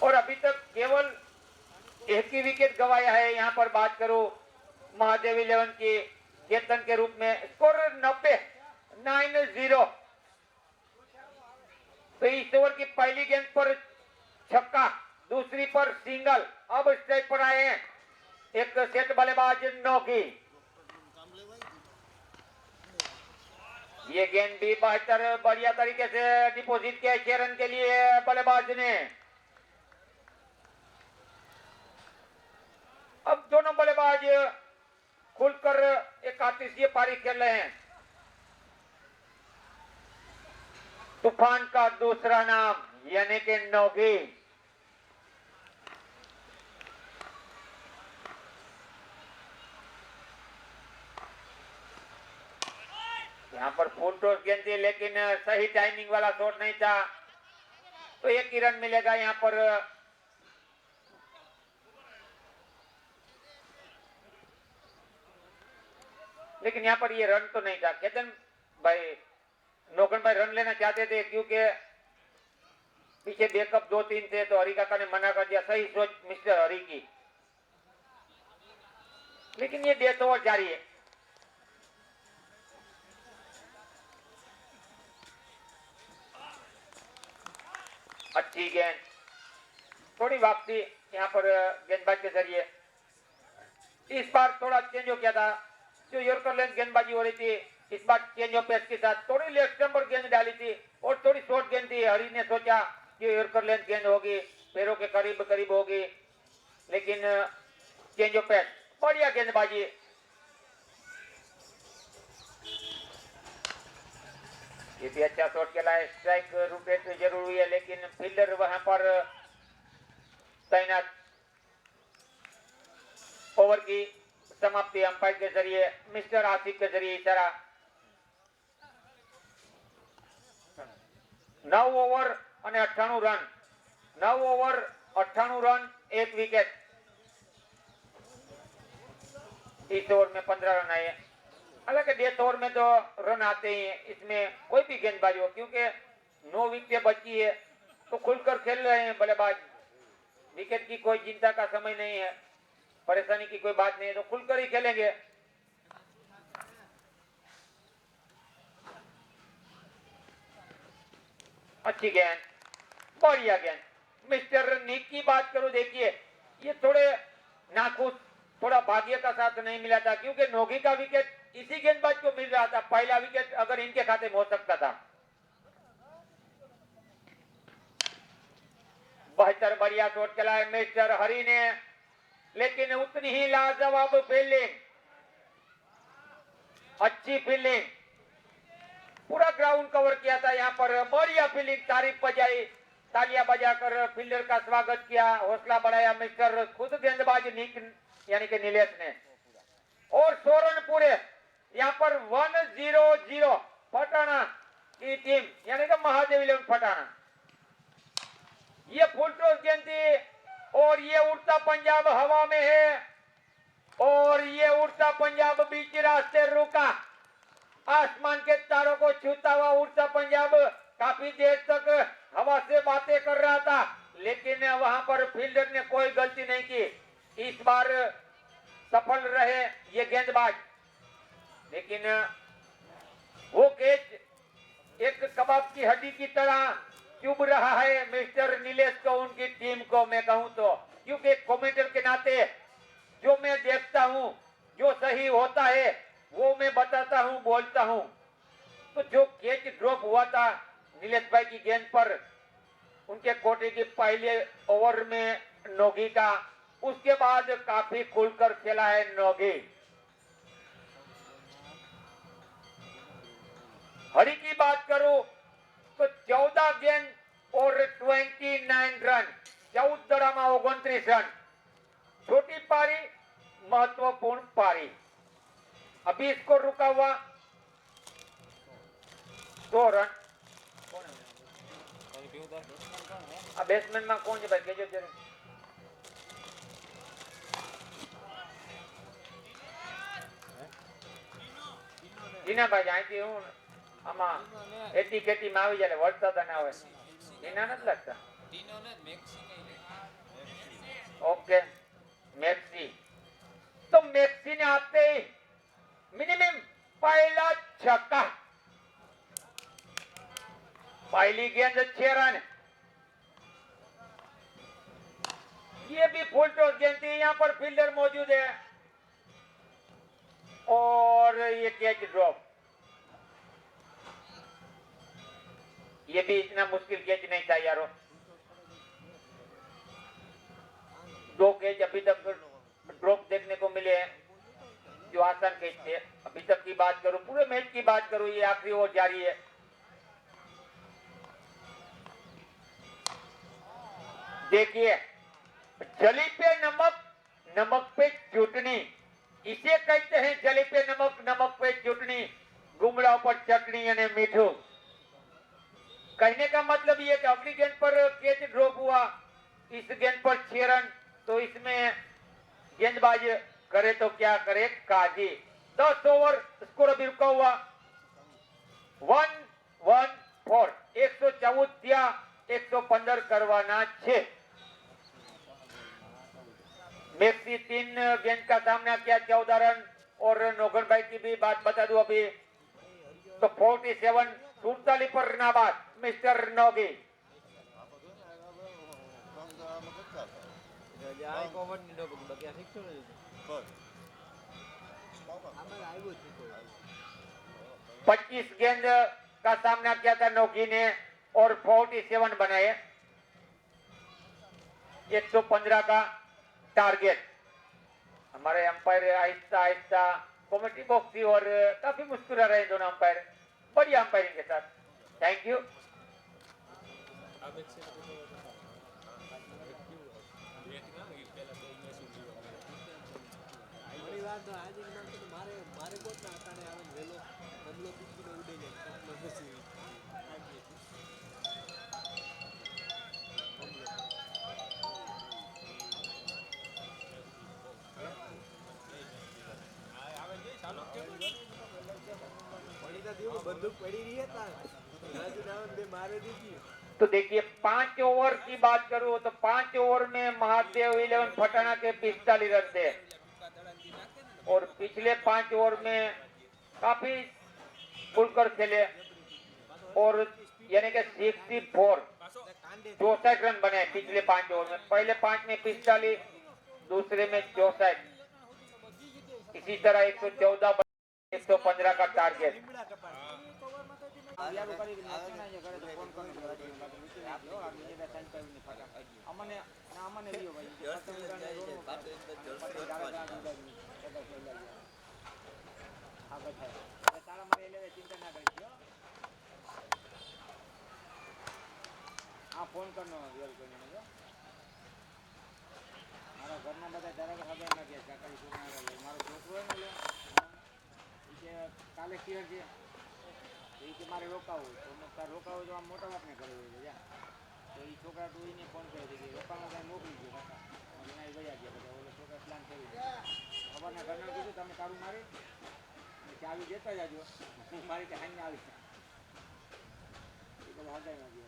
और अभी तक केवल एक ही विकेट गवाया है। यहां पर बात करूं महादेव 11 की चेतन के रूप में स्कोर 90 तो इस ओवर की पहली गेंद पर छक्का, दूसरी पर सिंगल। अब स्ट्राइक पर आए हैं एक सेट बल्लेबाज नौकी। ये गेंद भी बेहतर बढ़िया तरीके से डिपॉजिट किया 6 रन के लिए बल्लेबाज ने। अब दोनों बल्लेबाज खुलकर एक आतिशीय पारी खेल रहे हैं। तूफान का दूसरा नाम यानी कि नौगी। यहां पर फुल टॉस गेंद थी लेकिन सही टाइमिंग वाला शॉट नहीं था तो 1 ही रन मिलेगा यहां पर। लेकिन यहां पर ये रन तो नहीं था। केतन भाई नौकन भाई रन लेना चाहते थे क्योंकि पीछे बैकअप 2-3 थे तो हरी काका ने मना कर दिया। सही सोच मिस्टर हरी की, लेकिन ये डेथ ओवर जारी है। अच्छी गेंद, थोड़ी वापसी यहां पर गेंदबाज के जरिए। इस बार थोड़ा चेंज हो गया था, जो यॉर्कर लेंथ गेंदबाजी हो रही थी इस बार चेंज ऑफ पेस के साथ थोड़ी लेफ्ट स्टंप पर गेंद डाली थी और थोड़ी शॉर्ट गेंद थी। हरी ने सोचा कि यॉर्कर लेंथ गेंद होगी, पैरों के करीब करीब होगी, लेकिन चेंज ऑफ पेस बढ़िया गेंदबाजी। ये भी अच्छा शॉट खेला है। स्ट्राइक रोटेट जरूर हुई है लेकिन फील्डर वहां पर तैनात। ओवर की समाप्ति अंपायर के जरिए मिस्टर आसिफ के जरिए इशारा। 9 ओवर અને 98 रन, 9 ओवर 98 रन 1 विकेट। इस ओवर में 15 रन आए। हालांकि डेथ ओवर में तो रन आते ही हैं, इसमें कोई भी गेंदबाज हो, क्योंकि 9 विकेट बची है तो खुलकर खेल रहे हैं बल्लेबाज। विकेट की कोई चिंता का समय नहीं है, परेशानी की कोई बात नहीं है, तो खुलकर ही खेलेंगे। अच्छी गेंद, बढ़िया गेंद। मिस्टर निक की बात करूं, देखिए ये थोड़े नाखुश, थोड़ा भाग्य का साथ नहीं मिला था, क्योंकि नोगी का विकेट इसी गेंदबाज को मिल रहा था। पहला विकेट अगर इनके खाते में हो सकता था। बेहतर बढ़िया शॉट खेला है मिस्टर हरी ने, लेकिन उतनी ही लाजवाब फील्डिंग, अच्छी फील्डिंग, पूरा ग्राउंड कवर किया था यहाँ पर। बढ़िया फील्डिंग, तारीफ बजाई, तालियां बजाकर फील्डर का स्वागत किया, हौसला बढ़ाया मिस्टर खुद गेंदबाज निक यानी कि नीलेश ने। और 100 रन पूरे यहाँ पर 1-0 पटाना की टीम यानी कि महादेव इलेवन पटाना। ये फुल टॉस गेंद थी और ये उड़ता पंजाब हवा में है और ये उड़ता पंजाब बीच रास्ते रुका। आसमान के तारों को छूता हुआ उड़ता पंजाब काफी देर तक हवा से बातें कर रहा था, लेकिन वहां पर फील्डर ने कोई गलती नहीं की। इस बार सफल रहे ये गेंदबाज, लेकिन वो कैच एक कबाब की हड्डी की तरह चुभ रहा है मिस्टर नीलेश को, उनकी टीम को मैं कहूं तो, क्योंकि कमेंटर के नाते जो मैं देखता हूं, जो सही होता है वो मैं बताता हूं, बोलता हूं। तो जो कैच ड्रॉप हुआ था नीलेश भाई की गेंद पर, उनके कोटे की पहले ओवर में नोगी का, उसके बाद काफी खुलकर खेला है नोगी। हरी की बात करूं तो 14 गेंद और 29 रन, 14 में 29 रन। छोटी पारी, महत्वपूर्ण पारी। अभी इसको रुका हुआ 100 रन। बेसमेंट में कौन है भाई, केजो जरा ઈના ભાઈ અહીંથી હું આમાં એટી કેટી માં આવી જાય વળતા તા ના હોય ઈના નથી લાગતા ओके मैक्सी। तो मैक्सी ने आते ही मिनिमम पहला छक्का, पहली गेंद 6 रन। ये भी फुल टॉस गेंद थी, यहाँ पर फील्डर मौजूद है और ये कैच ड्रॉप। ये भी इतना मुश्किल कैच नहीं था यारो। 2 कैच अभी तक ड्रॉप देखने को मिले हैं जो आसान कैच थे। अभी तक की बात करूं, पूरे मैच की बात करूं, ये आखिरी ओवर जारी है। देखिए जली पे नमक, नमक पे चटनी, इसे कहते हैं जली पे नमक, नमक पे चटनी, गुमड़ा पर चटनी यानी मीठू। कहने का मतलब ये कि अगली गेंद पर कैच ड्रॉप हुआ, इस गेंद पर 6 रन, तो इसमें गेंदबाज करे तो क्या करे काजी। 10 ओवर स्कोर अभी रुका हुआ 114, 114 दिया, 115 करवाना 6। मैक्सी 3 गेंद का सामना किया, 14 रन। और नौगन भाई की भी बात बता दूं अभी तो 47, 47 पर नाबाद मिस्टर नोगी। पच्चीस गेंद का सामना किया था नोगी ने और 47 बनाए, 115 का टारगेट। हमारे umpire Aahista Aahista committee box की और काफी मुस्कुरा रहे दोनों अंपायर, बढ़िया अंपायरिंग के साथ। Thank you. तो देखिए 5 ओवर की बात करूं तो 5 ओवर में महादेव 11 फटाना के 45 रन थे और पिछले 5 ओवर में काफी खुलकर खेले और यानी कि 64 64 रन बने पिछले 5 ओवर में। पहले 5 में 45, दूसरे में 64। इसी तरह 114 115 का टारगेट। फोन करनो मारा घरना बधा जरा खबर न के काका मारो छोकरो ने काले क्लियर છે કે મારે રોકાવું તો તાર રોકાવું તો આમ મોટા બાપને ઘરે હોય જા તો એ છોકરા તો એને ફોન કર્યો કે રોકાવાનું કાંઈ મોકલી ગયો કાકા એના એ ગયા ગયા બધા ઓલો છોકરા પ્લાન કરી ખબરના ઘરના કીધું તમે તારું મારી ચાવી દેતા જાજો હું મારી કે હાઈને આવી એ બધા હગાઈમાં ગયા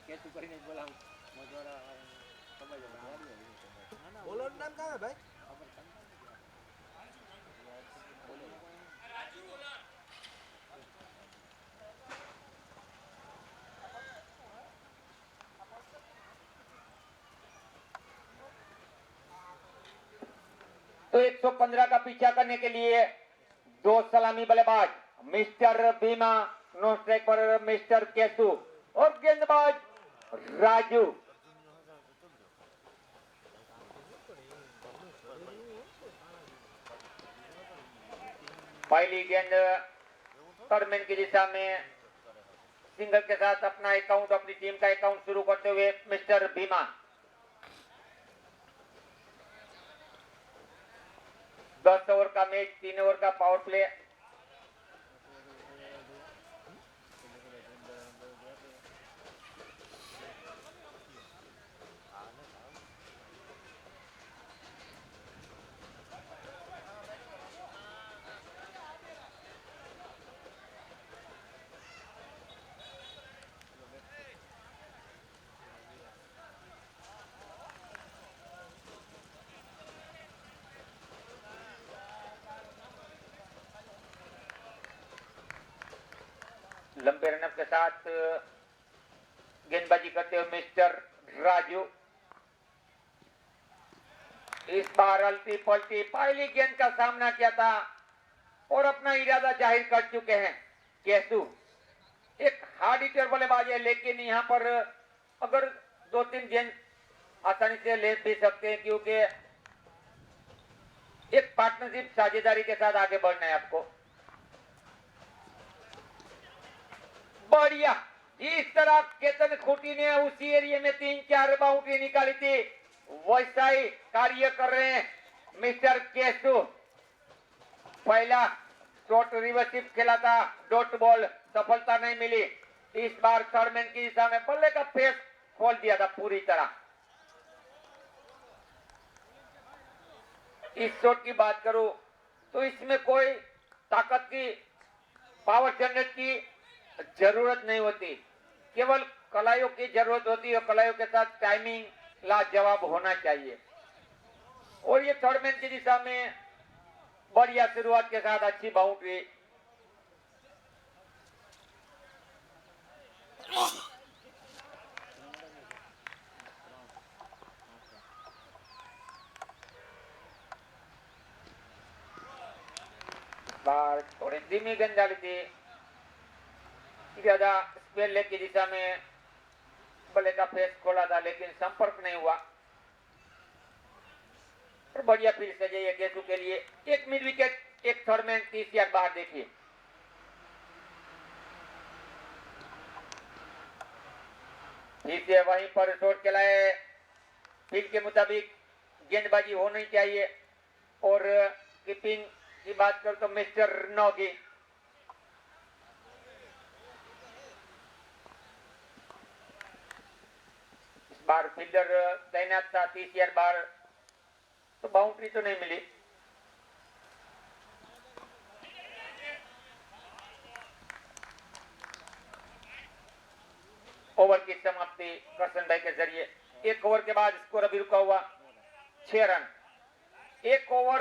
કેતું કરીને બોલાવું મજોરા ખબર છે બોલો નામ કાં હે ભાઈ? तो 115 का पीछा करने के लिए 2 सलामी बल्लेबाज मिस्टर भीमा, नो स्ट्राइक पर मिस्टर केसु और गेंदबाज राजू। पहली गेंद थर्डमैन की दिशा में सिंगल के साथ अपना अकाउंट, अपनी टीम का अकाउंट शुरू करते हुए मिस्टर भीमा। दस ओवर का मैच, 3 ओवर का पावर प्ले। लंबे रनअप के साथ गेंदबाजी करते हुए मिस्टर राजू। इस बार अलती पलटी पहली गेंद का सामना किया था और अपना इरादा जाहिर कर चुके हैं केसु। एक हार्ड हिटर बल्लेबाज है, लेकिन यहाँ पर अगर 2-3 गेंद आसानी से ले भी सकते हैं, क्योंकि एक पार्टनरशिप साझेदारी के साथ आगे बढ़ना है आपको। बढ़िया, जिस तरह केतन खूटी ने उसी एरिया में 3-4 बाउंड्री निकाली थी, वैसा ही कार्य कर रहे हैं मिस्टर केसु। पहला शॉट रिवर्सिव खेला था, डॉट बॉल, सफलता नहीं मिली। इस बार थर्डमैन की दिशा में बल्ले का फेस खोल दिया था पूरी तरह। इस शॉट की बात करूं तो इसमें कोई ताकत की, पावर जनरेट की जरूरत नहीं होती, केवल कलाइयों की जरूरत होती है। कलाइयों के साथ टाइमिंग लाजवाब होना चाहिए। और ये थर्डमैन की दिशा में बढ़िया शुरुआत के साथ अच्छी बाउंड्री। बार थोड़ी धीमी गेंद डाली थी, ज्यादा स्पेन लेग की दिशा में बल्ले का फेस खोला था, लेकिन संपर्क नहीं हुआ। और बढ़िया फील्ड सजाई है केसु के लिए। एक मिड विकेट, एक थर्डमैन, 30 यार्ड बाहर। देखिए फिर से वहीं पर शॉट खेलाए। फील्ड के मुताबिक गेंदबाजी होनी चाहिए। और कीपिंग की बात करो तो मिस्टर नौगी। इस बार फील्डर तैनात था 30 यार्ड बाहर, तो बाउंड्री तो नहीं मिली। ओवर की समाप्ति करसन भाई के जरिए। 1 ओवर के बाद स्कोर अभी रुका हुआ 6 रन। 1 ओवर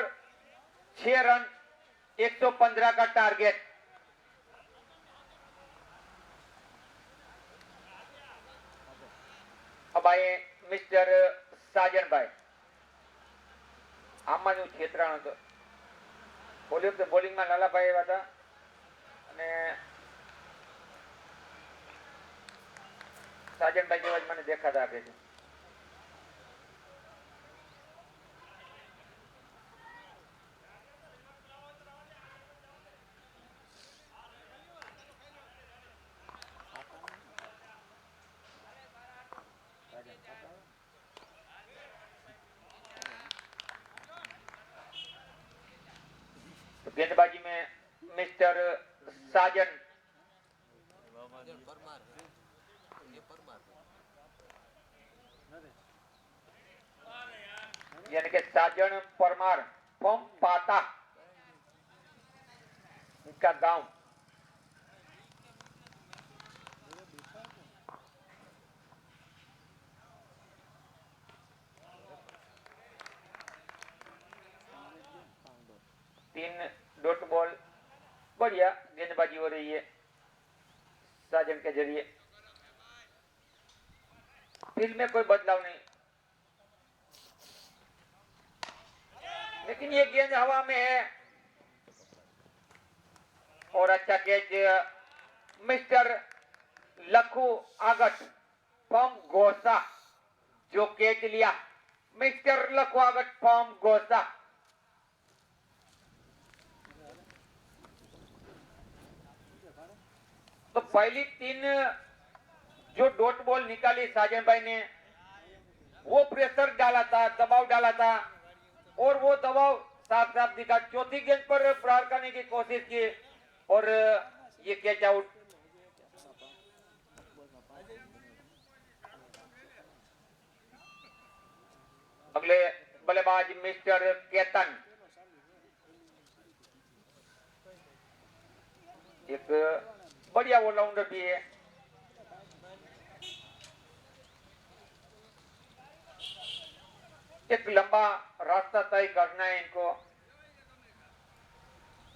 6 रन 115 का टारगेट। अब आए मिस्टर साजन भाई। આમાં જો છેતરાણો તો બોલી વખતે બોલિંગમાં લાલાભાઈ આવ્યા હતા અને સાજનભાઈ જેવા જ મને દેખાતા આપે છે. गेंदबाजी में मिस्टर साजन यानी कि साजन परमार फ्रॉम पाता, इनका गांव। तीन डॉट बॉल, बढ़िया गेंदबाजी हो रही है साजन के जरिए। फील्ड में कोई बदलाव नहीं, लेकिन ये गेंद हवा में है और अच्छा कैच मिस्टर लखू आगट फ्रॉम गोसा जो कैच लिया। मिस्टर लखू आगट फ्रॉम गोसा। तो पहली 3 जो डॉट बॉल निकाली साजन भाई ने, वो प्रेशर डाला था, दबाव डाला था और वो दबाव साफ साफ दिखा। चौथी गेंद पर प्रहार करने की कोशिश की और ये कैच आउट। अगले बल्लेबाज मिस्टर केतन, एक बढ़िया ऑलराउंडर भी है। एक लंबा रास्ता तय करना है इनको।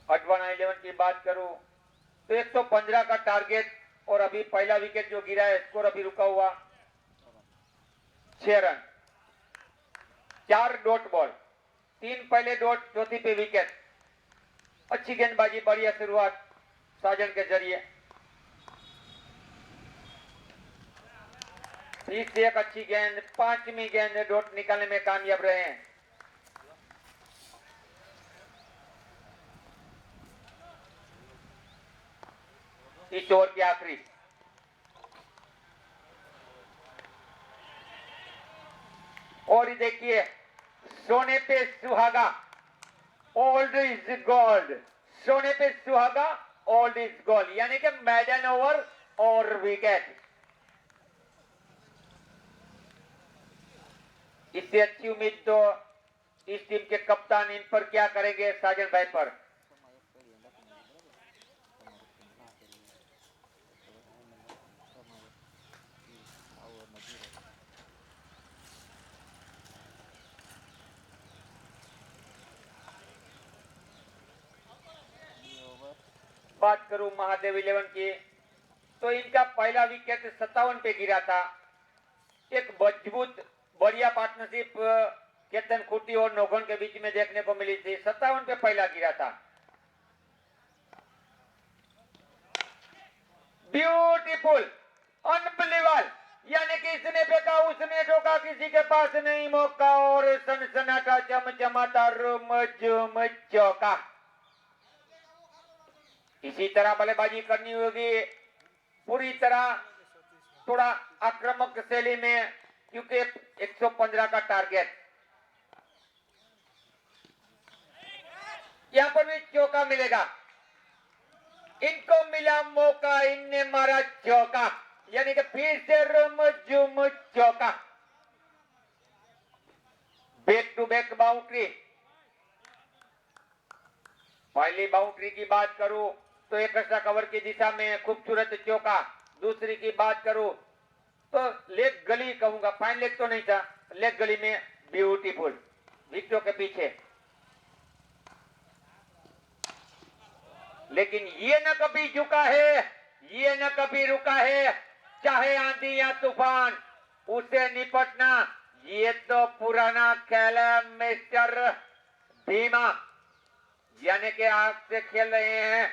अडवाना 11 की बात करूं तो 115 का टारगेट और अभी पहला विकेट जो गिरा है, स्कोर अभी रुका हुआ 6 रन। 4 डॉट बॉल, 3 पहले डॉट, चौथी पे विकेट। अच्छी गेंदबाजी, बढ़िया शुरुआत साजन के जरिए। फिर से एक अच्छी गेंद, 5वीं गेंद डॉट निकालने में कामयाब रहे हैं। इस ओवर की आखिरी। और देखिए, सोने पे सुहागा, ओल्ड इज गोल्ड। सोने पे सुहागा, ओल्ड इज गोल्ड, यानी कि मैडन ओवर और विकेट। इससे अच्छी उम्मीद तो इस टीम के कप्तान इन पर क्या करेंगे, साजन भाई पर। बात करूं महादेव 11 की तो इनका पहला विकेट 57 पे गिरा था। एक मजबूत बढ़िया पार्टनरशिप केतन खुटी और नोगन के बीच में देखने को मिली थी। 57 पे पहला गिरा था। ब्यूटीफुल, अनबिलीवेबल, यानी कि इसने फेंका, उसने ठोका, किसी के पास नहीं मौका और सनसनाटा चमचमाता रुम चौका। इसी तरह बल्लेबाजी करनी होगी पूरी तरह, थोड़ा आक्रामक शैली में, क्योंकि 115 का टारगेट। यहां पर भी चौका मिलेगा, इनको मिला मौका, इनने मारा चौका, यानी कि फिर से रुम चौका। Back to back boundary. पहली बाउंड्री की बात करूं तो एक कवर की दिशा में खूबसूरत चौका। दूसरी की बात करूं उसको लेग गली कहूंगा, फाइन लेग तो नहीं था, लेग गली में ब्यूटीफुल विकेटों के पीछे। लेकिन ये न कभी झुका है, ये न कभी रुका है, चाहे आंधी या तूफान उसे निपटना, ये तो पुराना खेल है मिस्टर भीमा, यानी कि आग से खेल रहे हैं।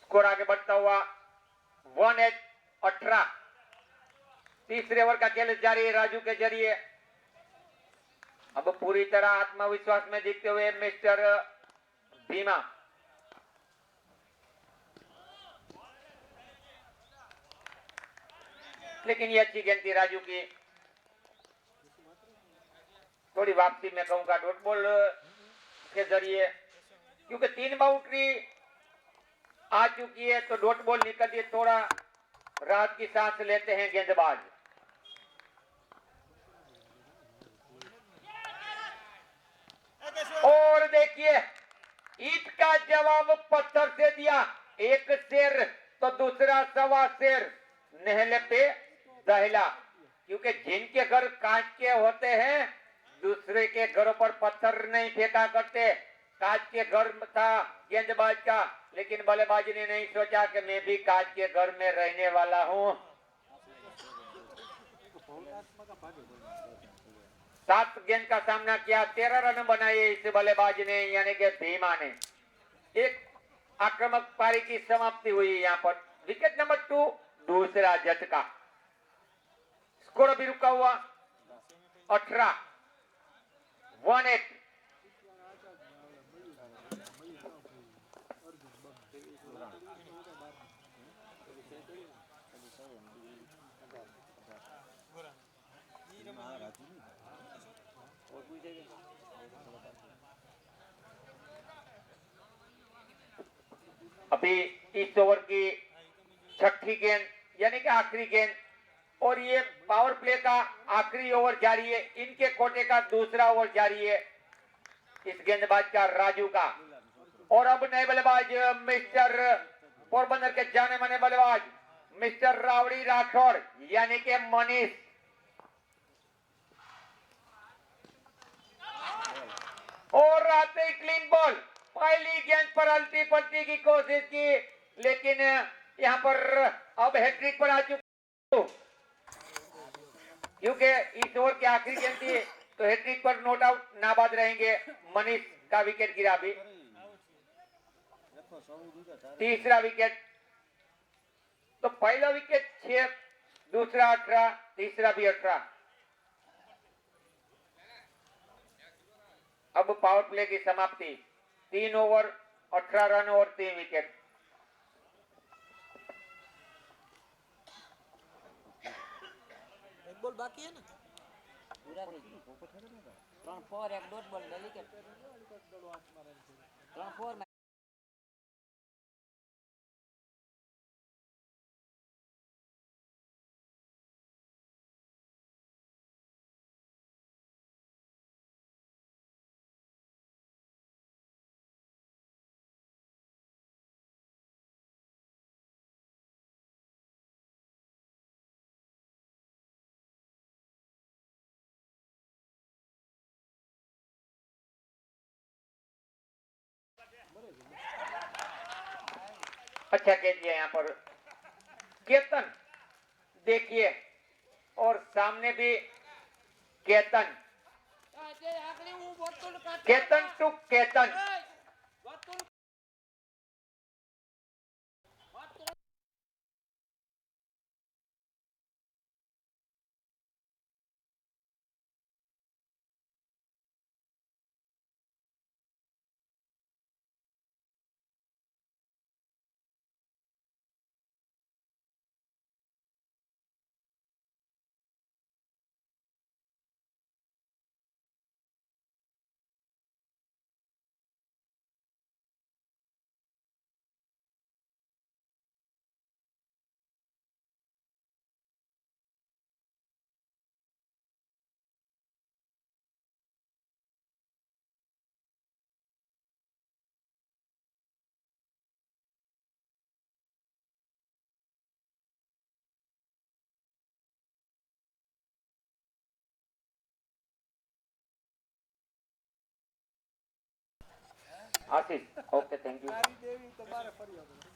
स्कोर आगे बढ़ता हुआ 18। तीसरे ओवर का खेल जारी है राजू के जरिए। अब पूरी तरह आत्मविश्वास में दिखते हुए मिस्टर भीमा। लेकिन ये अच्छी गेंद थी राजू की, थोड़ी वापसी में कहूंगा डॉट बॉल के जरिए, क्योंकि 3 बाउंड्री आ चुकी है तो डॉट बॉल निकल के थोड़ा राहत की सांस लेते हैं गेंदबाज। और देखिए ईट का जवाब पत्थर से दिया, एक शेर तो दूसरा सवा शेर, नहले पे दहला, क्योंकि जिनके घर कांच के होते हैं दूसरे के घरों पर पत्थर नहीं फेंका करते। कांच के घर था गेंदबाज का, लेकिन बल्लेबाज ने नहीं सोचा कि मैं भी कांच के घर में रहने वाला हूं। 7 गेंद का सामना किया, 13 रन बनाए इस बल्लेबाज ने, यानी कि भीमा ने। एक आक्रामक पारी की समाप्ति हुई यहाँ पर। विकेट नंबर 2, दूसरा झटका। स्कोर अभी रुका हुआ 18, 18। अभी इस ओवर की 6ठी गेंद यानी कि आखिरी गेंद, और ये पावर प्ले का आखिरी ओवर जारी है, इनके कोटे का दूसरा ओवर जारी है इस गेंदबाज का राजू का। और अब नए बल्लेबाज मिस्टर पोरबंदर के जाने माने बल्लेबाज मिस्टर रावड़ी राठौड़ यानी कि मनीष। और आते ही क्लीन बॉल, पहली गेंद पर अल्टी पल्टी की कोशिश की, लेकिन यहां पर अब हैट्रिक पर आ चुका, क्योंकि इस ओवर की आखिरी गेंद थी तो हैट्रिक पर नोट आउट नाबाद रहेंगे। मनीष का विकेट गिरा भी, तीसरा विकेट। तो पहला विकेट 6, दूसरा 18, तीसरा भी 18। अब पावर प्ले की समाप्ति, 3 ओवर 18 रन और 3 विकेट। एक बॉल बाकी है ना, પૂરા થઈ ગયું 3 4 1 ડોટ બોલ 2 વિકેટ 3 4अच्छा खेल दिया यहाँ पर केतन, देखिए, और सामने भी Ketan, Ketan to Ketan. Ashish okay thank you તારી દેવી તમારે ફરી વગર.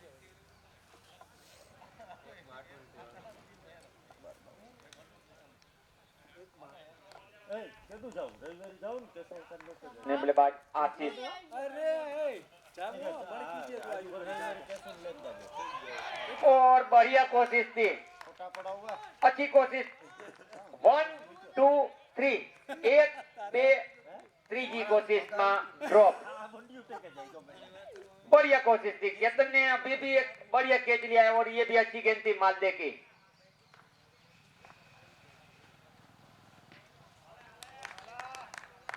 એ કેદું જાવ રવિવારે જાવ ને કેસર કાઢ લોકો જાય ने बल्लेबाज आशीष અરે એ જામો બળકી દે તું आज रविवारे केसर लेता जाओ और बढ़िया कोशिश थी छोटा पड़ा हुआ अच्छी कोशिश 1 2 3 एक બે ત્રીજી કોશિશમાં ड्रॉप आ मंडियो टेके जाए तो मैं बढ़िया कोशिश थी केतन ने अभी भी एक बढ़िया कैच लिया है और ये भी अच्छी गेंद थी मालदे की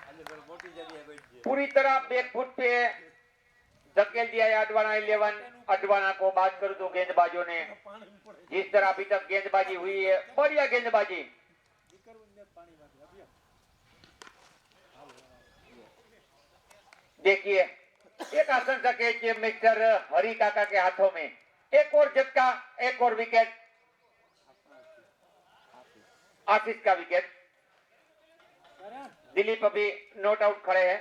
आज बड़ मोटी जगह बैठ गई पूरी तरह बैकफुट पे धकेल दिया है अडवाणा 11 अडवाणा को बात करूं तो गेंदबाजों ने पानी में पड़े जिस तरह अभी तक गेंदबाजी हुई है बढ़िया गेंदबाजी દીકરું ને પાણીમાંથી અભિયા. देखिए एक आशंका कैच मिस्टर हरी काका के हाथों में एक और झटका एक और विकेट आशीष का विकेट दिलीप अभी नॉट आउट खड़े हैं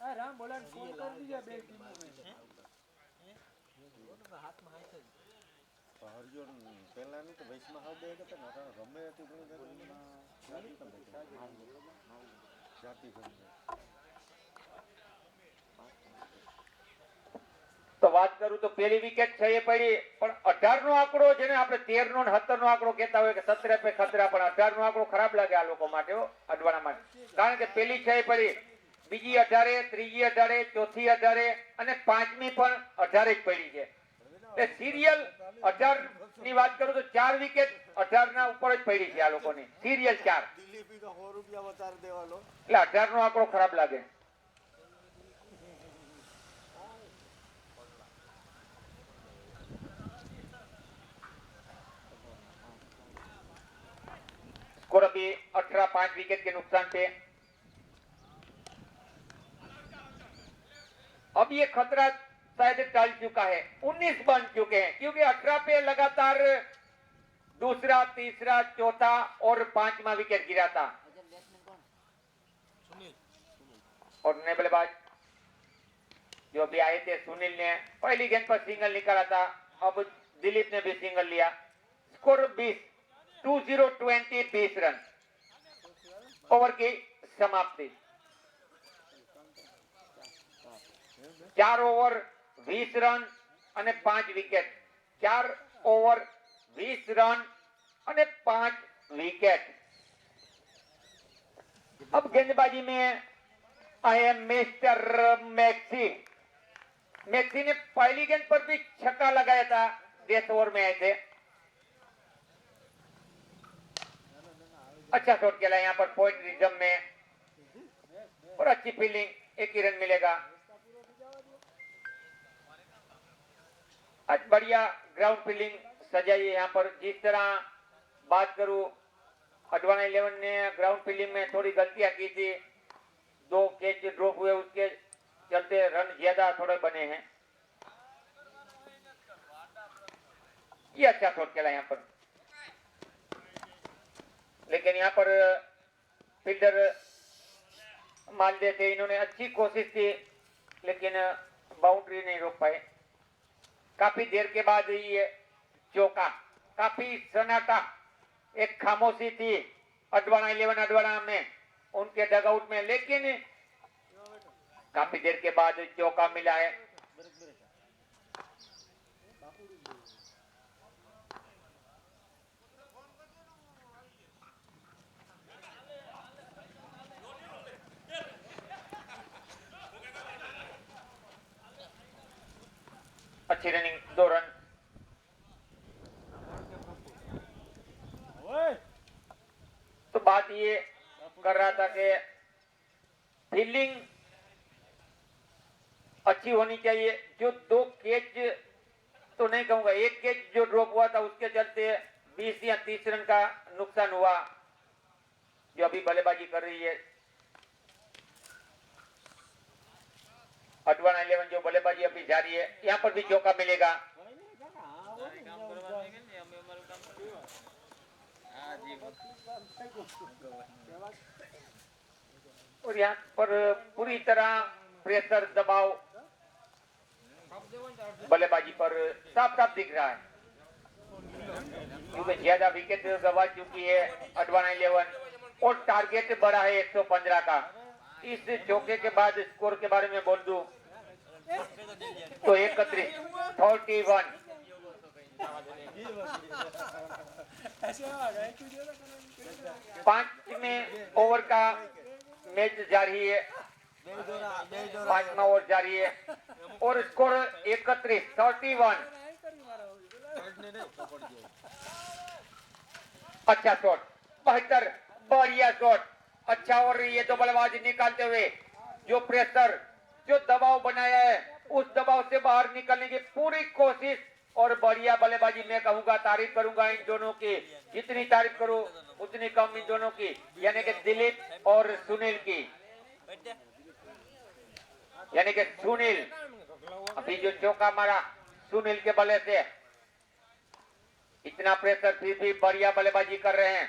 હા રામ બોલાને ફોન કરી દીજે બે ટીમો મેં. હરિયો પહેલા ની તો વૈશમાં હાવ બે હતા ને અટાણે ગમે હતી ઘણી જાતિ ગમે જાતિ ગમે तो बात करूं तो पहली विकेट छे पड़ी पण 18 નો આંકડો જેને આપણે 13 નો અને 17 નો આંકડો કહેતા હોય કે 17 पे खतरा પણ 18 નો આંકડો ખરાબ લાગે આ લોકો માટે અડવાણા માટે કારણ કે પહેલી છ પડી બીજી 18 ત્રીજી 18 ચોથી 18 અને પાંચમી પણ 18 જ પડી છે એટલે સિરિયલ 18 ની વાત કરું તો 4 વિકેટ 18 ના ઉપર જ પડી છે આ લોકોની સિરિયલ 4 દિલીપી તો 100 રૂપિયા વધારે દેવાનો એટલે 18 નો આંકડો ખરાબ લાગે स्कोर अभी 18 5 विकेट के नुकसान पे अब ये खतरा शायद टल चुका है 19 बन चुके हैं क्योंकि 18 पे लगातार दूसरा तीसरा चौथा और पांचवा विकेट गिरा था और नए बल्लेबाज जो भी आए थे सुनील ने पहली गेंद पर सिंगल निकाला था अब दिलीप ने भी सिंगल लिया स्कोर 20 रन ओवर की समाप्ति 4 ओवर 20 रन અને 5 विकेट 4 ओवर 20 रन અને 5 विकेट अब गेंदबाजी में आए मिस्टर मैक्सी मैक्सी ने पहली गेंद पर भी छक्का लगाया था 10 ओवर में आए थे अच्छा शॉट खेला यहाँ पर पॉइंट रिजर्व में और अच्छी फील्डिंग एक ही रन मिलेगा आज बढ़िया ग्राउंड फील्डिंग सजाई है यहाँ पर जिस तरह बात करूं अडवाणा 11 ने ग्राउंड फील्डिंग में थोड़ी गलतियां की थी 2 कैच ड्रॉप हुए उसके चलते रन ज्यादा थोड़े बने हैं ये अच्छा शॉट खेला यहाँ पर लेकिन यहाँ पर फील्डर मालदे थे इन्होंने अच्छी कोशिश की लेकिन बाउंड्री नहीं रोक पाए काफी देर के बाद ये चौका काफी सन्नाटा एक खामोशी थी अडवाणा 11 अडवाणा में उनके डगआउट में लेकिन काफी देर के बाद चौका मिला है अच्छी रनिंग 2 रन ઓય तो बात ये कर रहा था कि फील्डिंग अच्छी होनी चाहिए जो 2 कैच तो नहीं कहूंगा एक कैच जो ड्रॉप हुआ था उसके चलते 20 या 30 रन का नुकसान हुआ जो अभी बल्लेबाजी कर रही है अडवाणा 11 जो बल्लेबाजी अभी जारी है यहाँ पर भी चौका मिलेगा और यहाँ पर पूरी तरह प्रेशर दबाव बल्लेबाजी पर साफ साफ दिख रहा है, क्योंकि ज्यादा विकेट गवा चुकी है अडवाणी 11 और टारगेट बड़ा है 115 का। इस चौके के बाद स्कोर के बारे में बोल दूं तो 31 ऐसे आ गए तुझे ना करना। 5वें ओवर का मैच जारी है, 5वां ओवर जारी है और स्कोर 31 अच्छा शॉट, बेहतर बढ़िया शॉट, अच्छा। और ये तो बल्लेबाज निकालते हुए जो प्रेशर जो दबाव बनाया है उस दबाव से बाहर निकलने की पूरी कोशिश और बढ़िया बल्लेबाजी। मैं कहूंगा, तारीफ करूंगा इन दोनों की, जितनी तारीफ करूं उतनी कम इन दोनों की, यानी कि दिलीप और सुनील की। यानी कि सुनील अभी जो चौका मारा सुनील के बल्ले से, इतना प्रेशर फिर भी बढ़िया बल्लेबाजी कर रहे हैं।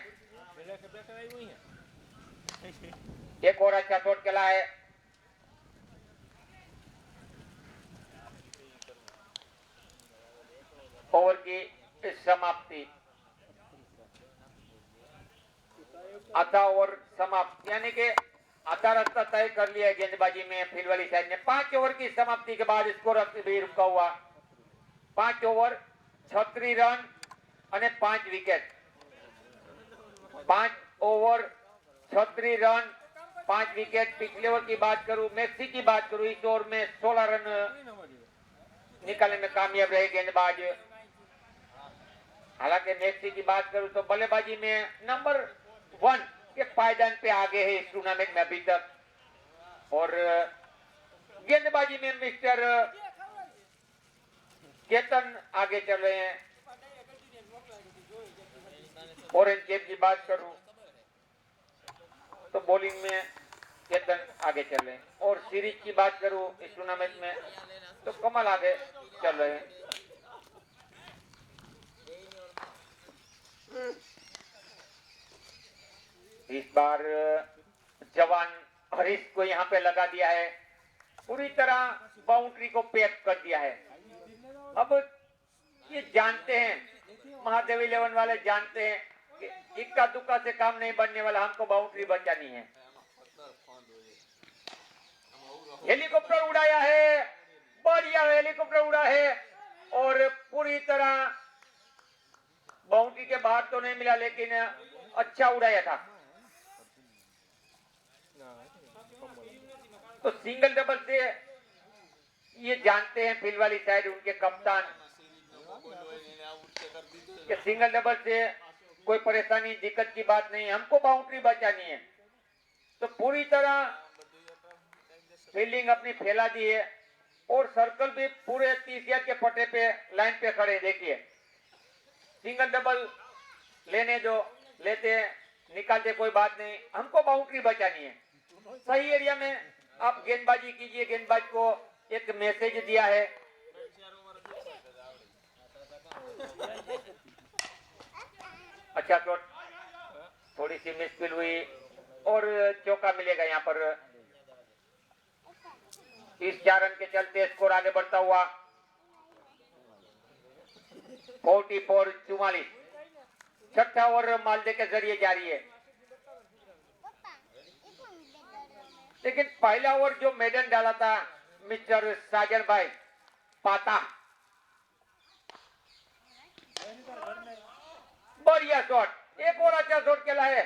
एक और अच्छा शॉट खेला है। ओवर की समाप्ति, आधा ओवर समाप्त, यानी कि आधा रास्ता तय कर लिया है गेंदबाजी में फील्ड वाली साइड ने। 5 ओवर की समाप्ति के बाद स्कोर भी रुका हुआ। 5 ओवर 36 रन और 5 विकेट। 5 over 36 run 5 wicket. पिछले ओवर की बात करूं, मैक्सी की बात करूं, इस ओवर में 16 रन निकालने में कामयाब रहे गेंदबाज। हालांकि मैक्सी की बात करूं तो बल्लेबाजी में नंबर 1 के पायदान पे आगे है इस टूर्नामेंट में अभी तक। और गेंदबाजी में मिस्टर केतन आगे चल रहे हैं। ऑरेंज कैप की बात करूं तो बॉलिंग में केतन आगे चल रहे हैं, और सीरीज की बात करूं इस टूर्नामेंट में तो कमल आगे चल रहे हैं। इस बार जवान हरीश को यहाँ पे लगा दिया है, पूरी तरह बाउंड्री को पैक कर दिया है। अब ये जानते हैं, महादेव 11 वाले जानते हैं कि इक्का दुक्का से काम नहीं बनने वाला, हमको बाउंड्री बचानी है। हेलीकॉप्टर उड़ाया है, बढ़िया हेलीकॉप्टर उड़ा है और पूरी तरह बाउंड्री के बाहर तो नहीं मिला, लेकिन अच्छा उड़ाया था। तो सिंगल डबल से ये जानते हैं फील्ड वाली साइड उनके कप्तान कि सिंगल डबल से कोई परेशानी दिक्कत की बात नहीं है, हमको बाउंड्री बचानी है। तो पूरी तरह फील्डिंग अपनी फैला दी है और सर्कल भी पूरे 30 यार्ड के पट्टे पे लाइन पे खड़े। देखिए सिंगल डबल लेने जो लेते निकालते कोई बात नहीं, हमको बाउंड्री बचानी है। सही एरिया में आप गेंदबाजी कीजिए, गेंदबाज को एक मैसेज दिया है। अच्छा शॉट, थोड़ी सी मिसफील हुई और चौका मिलेगा यहाँ पर। इस 4 रन के चलते स्कोर आगे बढ़ता हुआ 44-44। छठा ओवर मालदे के जरिए जारी है, लेकिन पहला ओवर जो मेडन डाला था मिस्टर साजन भाई पाता, बढ़िया शॉट, एक और अच्छा शॉट खेला है।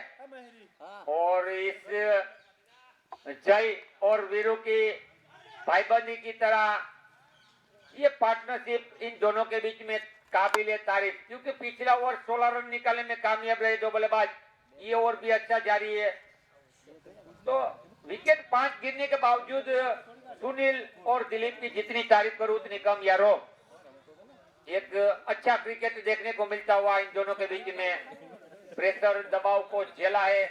और इस जय और वीरू की भाईबंदी की तरह ये पार्टनरशिप इन दोनों के बीच में काबिल तारीफ, क्योंकि पिछला ओवर 16 रन निकालने में कामयाब रहे दो बल्लेबाज, ये ओवर भी अच्छा जारी है। तो विकेट 5 गिरने के बावजूद सुनील और दिलीप की जितनी तारीफ करूं उतनी कम यारो। एक अच्छा क्रिकेट देखने को मिलता हुआ इन दोनों के बीच में, प्रेशर दबाव को झेला है,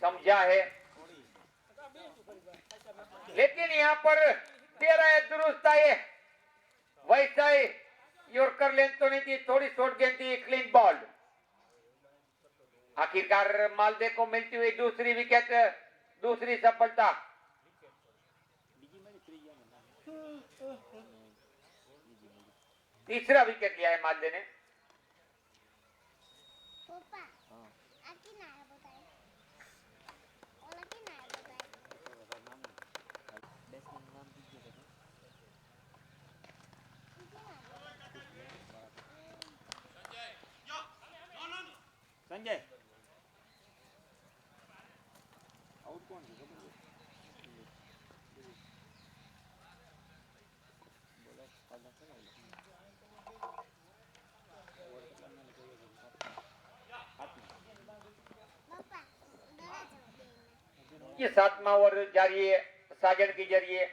समझा है। लेकिन यहाँ पर तेरा है दुरुस्त है, वैसा ही यॉर्कर लेंथ तो नहीं थी, थोड़ी शॉर्ट गेंद थी, क्लीन बॉल। आखिरकार मालदे को मिलती हुई दूसरी विकेट दूसरी सफलता। तीसरा विकेट लिया है माल्ले ने। पप्पा आकी ना है बताए और आकी ना है बताए સંજય આઉટ કોણ છે ખબર છે? બોલે પાછા ખરા पप्पा डरा जाओ ये 7वां ओवर जारी है साजन के जरिए।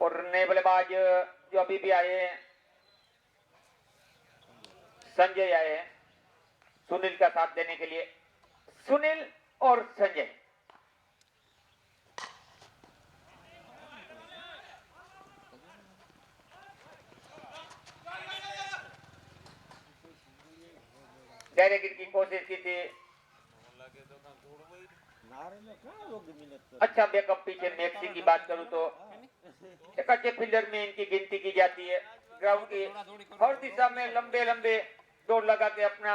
और नए बल्लेबाज जो अभी भी आए हैं, संजय आए हैं सुनील का साथ देने के लिए। सुनील और संजय। डायरेक्ट की कोशिश की थी। નારે ક્યાં યોગ્ય મહેનત કરે अच्छा बैकअप पीछे मैक्सी की बात करूं तो एक अच्छे फील्डर में इनकी गिनती की जाती है। ग्राउंड की हर दिशा में लंबे लंबे दौड़ लगा के अपना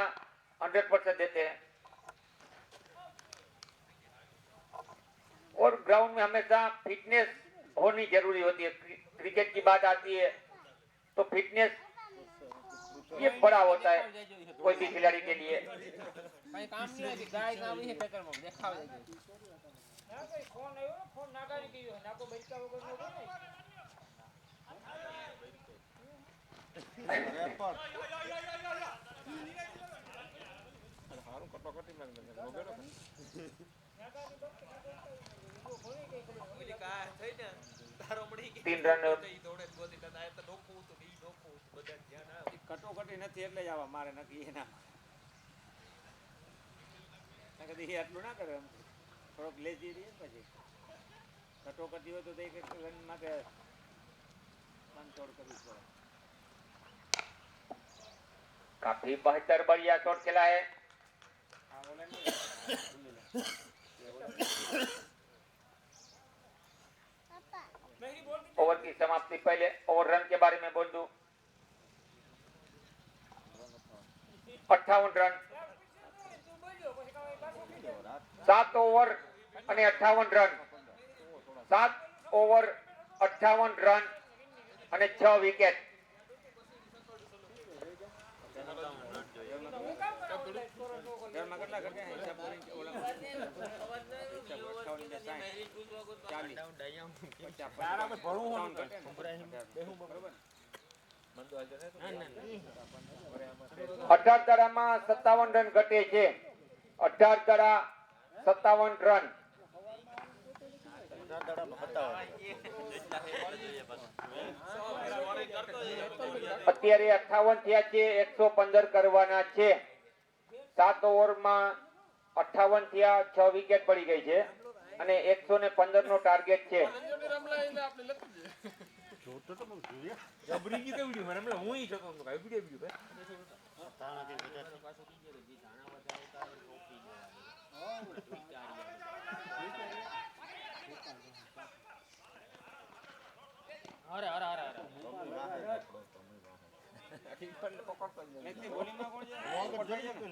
100% देते हैं। और ग्राउंड में हमेशा फिटनेस होनी जरूरी होती है। क्रिकेट की बात आती है तो फिटनेस ये बड़ा होता है कोई भी खिलाड़ी के लिए। કઈ કામ નહીં હોય ગાય ના આવી છે ખેતરમાં દેખાવ જાય ના કઈ ફોન આવ્યો ફોન નાગાની ગયો નાકો બચકા વગર નો હોય રેપર तीन रन કટોકટી નથી એટલે જ આવા મારે નથી એના કદી આટલું ના કરે થોડોક લેજી રહીએ પછી કટોકટી હોય તો એક એક રન માટે તોડ કરવી પડે काफी बेहतर बढ़िया शॉट खेला है। આ ઓલા નહીં पप्पा ओवर की समाप्ति पहले ओवर रन के बारे में बोल दूं। 58 रन 7 ओवर અને 58 રન 7 ઓવર 58 રન અને 6 વિકેટ। ઘરમાં કેટલા ઘટે હિસાબ કરીને ઓલા અઢાર દડામાં 57 રન ઘટે છે। 18 દડા 57 રન। અત્યારે 58 થયા છે 115 કરવાના છે। 7 ઓવરમાં 58 થયા 6 વિકેટ પડી ગઈ છે અને 115 નો ટાર્ગેટ છે।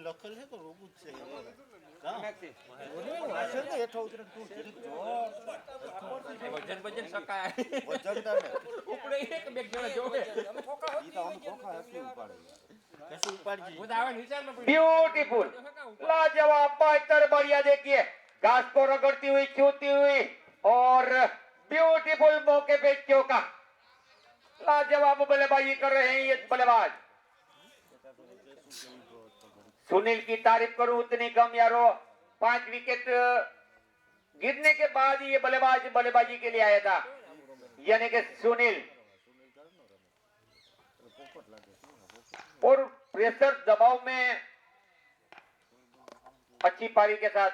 લખેલ છે તો રોગું જ છે હેઠો ઉતરે તું વજન વજન શકાય વજન તાને ઉપડે એક બેગ જણા જોવે ઈ તો આમ ખોખા હતી ઉપાડે કશું ઉપાડજી હું તો આવે વિચારમાં પડી ब्यूटीफुल लाजवाब बेहतर बढ़िया। देखिए घास को रगड़ती हुई छूती हुई और ब्यूटीफुल मौके पे चौका। लाजवाब बल्लेबाजी कर रहे हैं ये बल्लेबाज। सुनील की तारीफ करूं उतनी कम यारो। 5 विकेट गिरने के बाद ये बल्लेबाज बल्लेबाजी के लिए आया था यानी कि सुनील। और प्रेशर दबाव में अच्छी पारी के साथ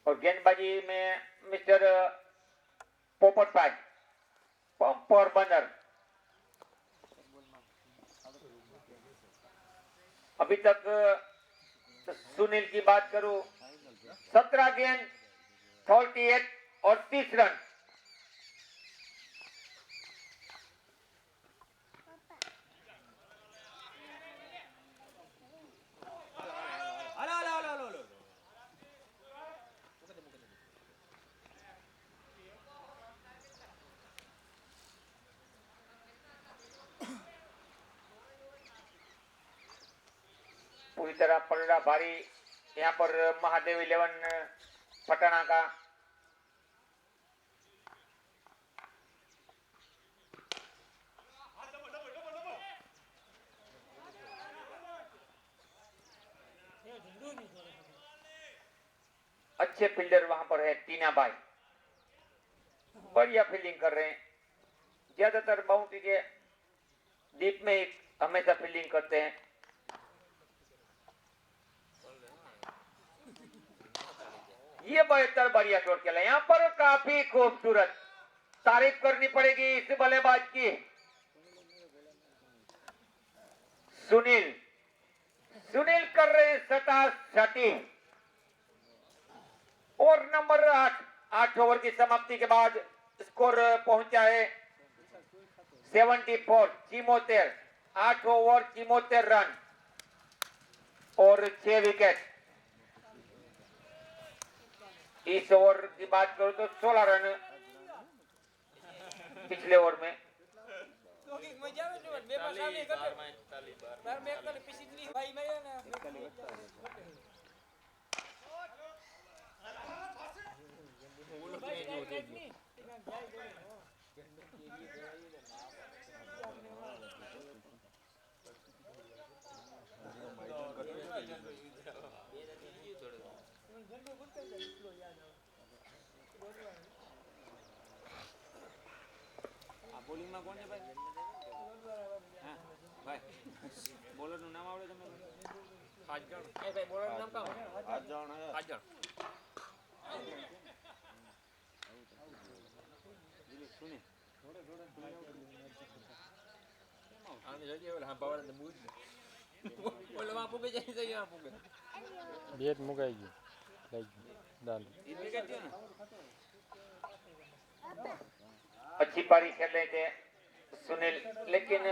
और गेंदबाजी में मिस्टर पोपट भाई पंप और बनर अभी तक सुनील की बात करूं, 17 गेंद 38 और 30 रन। पूरी तरह पलड़ा भारी यहाँ पर महादेव 11 पटना का। अच्छे फील्डर वहां पर है टीना भाई, बढ़िया फील्डिंग कर रहे हैं। ज्यादातर बाउंड्री के डीप में ही हमेशा फील्डिंग करते हैं। ये बेहतर बढ़िया शॉट खेला यहाँ पर, काफी खूबसूरत, तारीफ करनी पड़ेगी इस बल्लेबाज की। सुनील कर रहे सटा सटी। और नंबर 8 ओवर की समाप्ति के बाद स्कोर पहुंचा है 74, 74। 8 ओवर 74 रन और 6 विकेट। इस ओवर की बात करूं तो 16 रन पिछले ओवर में। બોલિંગ માં કોણ છે ભાઈ? હા ભાઈ બોલર નું નામ આવડે તમને? હાજર. એ ભાઈ બોલર નું નામ કામ? હાજર. સુને આને જગ્યાએ ઓલા બાવળા ને મૂજ ઓલા માં પૂગે જાય જગ્યા પૂગે બેટ મુકાઈ ગયું લઈ ગયું દાલ ઈ વિકેટ થયો ને. अच्छी पारी खेल रहे थे सुनील, लेकिन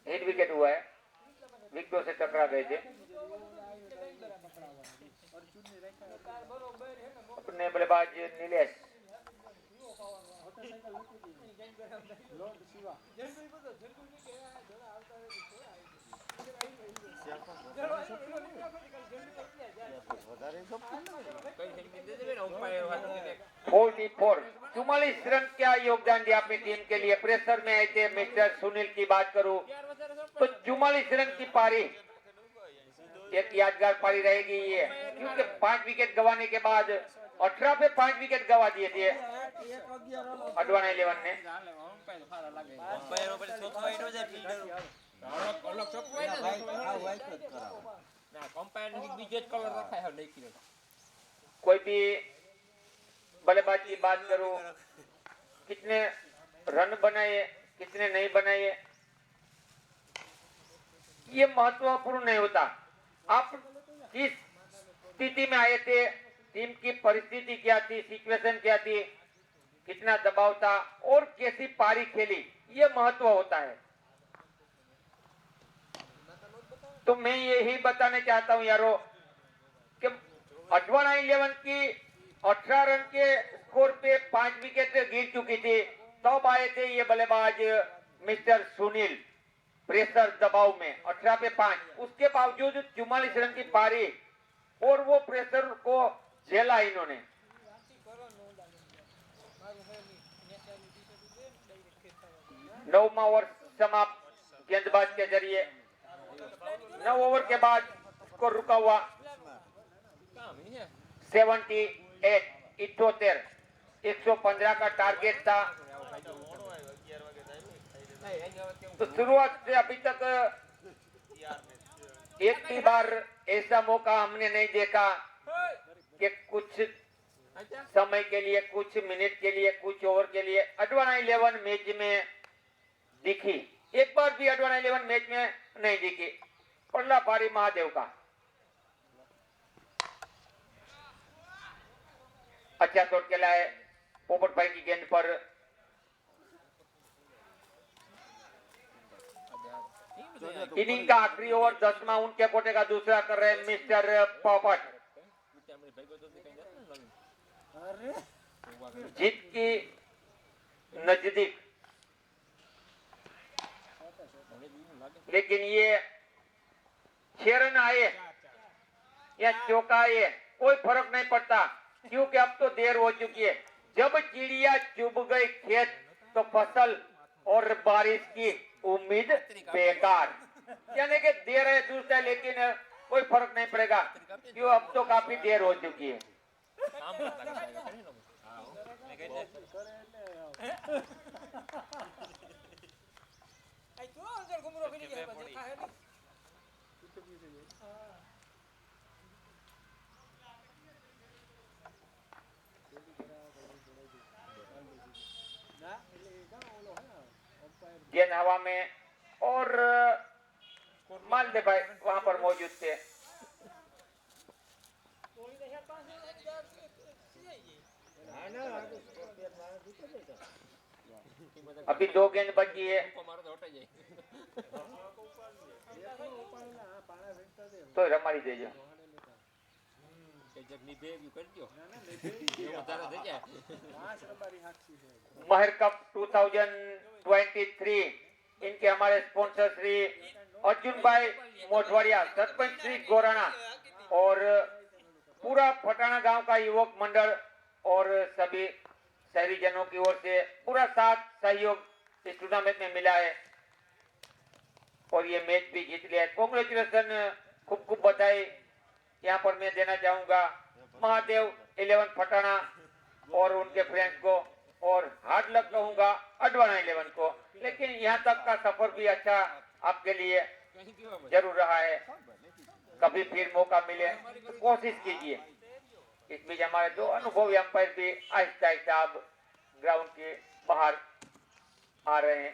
हिट विकेट हुआ है, विकेटों से टकरा गए थे। अपने बल्लेबाज नीलेश फोर 44 रन क्या योगदान दिया अपनी टीम के लिए। प्रेशर में आए थे मिस्टर सुनील की बात करूं तो 44 रन की पारी एक यादगार पारी रहेगी ये, क्योंकि 5 विकेट गंवाने के बाद 18 पे 5 विकेट गंवा दिए थे अडवाणी 11 ने। कोई भी बल्लेबाज की बात करूं, कितने रन बनाए कितने नहीं बनाए ये महत्वपूर्ण नहीं होता। आप किस स्थिति में आए थे, टीम की परिस्थिति क्या थी, सिचुएशन क्या थी, कितना दबाव था और कैसी पारी खेली, ये महत्व होता है। तो मैं यही बताना चाहता हूं यारो कि अडवाणी 11 की 18 रन के स्कोर पे 5 विकेट गिर चुकी थी, तब आए थे ये बल्लेबाज मिस्टर सुनील प्रेशर दबाव में 18 पे 5, उसके बावजूद 44 रन की पारी और वो प्रेशर को झेला इन्होंने। नौवां ओवर समाप्त गेंदबाज के जरिए। 9 ओवर के बाद स्कोर रुका हुआ 78, 78, 115 का टारगेट था। तो शुरुआत से अभी तक एक भी बार ऐसा मौका हमने नहीं देखा कि कुछ समय के लिए, कुछ मिनट के लिए, कुछ ओवर के लिए अडवाणी 11 मैच में दिखी। एक बार भी अडवाना 11 मैच में नहीं दिखी। पल्ला भारी महादेव का। अच्छा शॉट खेला है पोपट भाई की गेंद पर। इनिंग का आखिरी ओवर 10वां उनके कोटे का दूसरा कर रहे हैं मिस्टर पोपट। अरे जीत की नजदीक, लेकिन ये 6 रन आए या चौका आए कोई फर्क नहीं पड़ता, क्योंकि अब तो देर हो चुकी है। जब चिड़िया चुभ गई खेत तो फसल और बारिश की उम्मीद बेकार। यानी कि देर है दूसरा, लेकिन कोई फर्क नहीं पड़ेगा क्यों अब तो काफी देर हो चुकी है। આ જો અંદર ઘુમરો કરી ગયા પછી ખાય નહીં ના એટલે એ કા ઓલો હે અમ્પાયર गेंद हवा में और मालदे भाई वहां पर मौजूद थे। તોડી દે 5 अभी 2 गेंद बची है तो रमारी देજો। महर कप 2023 इनके हमारे स्पॉन्सर श्री अर्जुन भाई मोटवाड़िया, सरपंच श्री गोराना और पूरा फटाना गांव का युवक मंडल और सभी शहरी जनों की ओर से पूरा साथ सहयोग इस टूर्नामेंट में मिला है और ये मैच भी जीत लिया है। कांग्रेचुलेशन, खूब खूब बधाई यहाँ पर मैं देना चाहूंगा महादेव 11 फटाना और उनके फ्रेंड्स को, और हार्ड लक कहूंगा अडवाना 11 को। लेकिन यहाँ तक का सफर भी अच्छा आपके लिए जरूर रहा है। कभी फिर मौका मिले तो कोशिश कीजिए। इस बीच हमारे 2 अनुभवी अंपायर भी आहिस्ता आहिस्ता अब ग्राउंड के बाहर आ रहे हैं।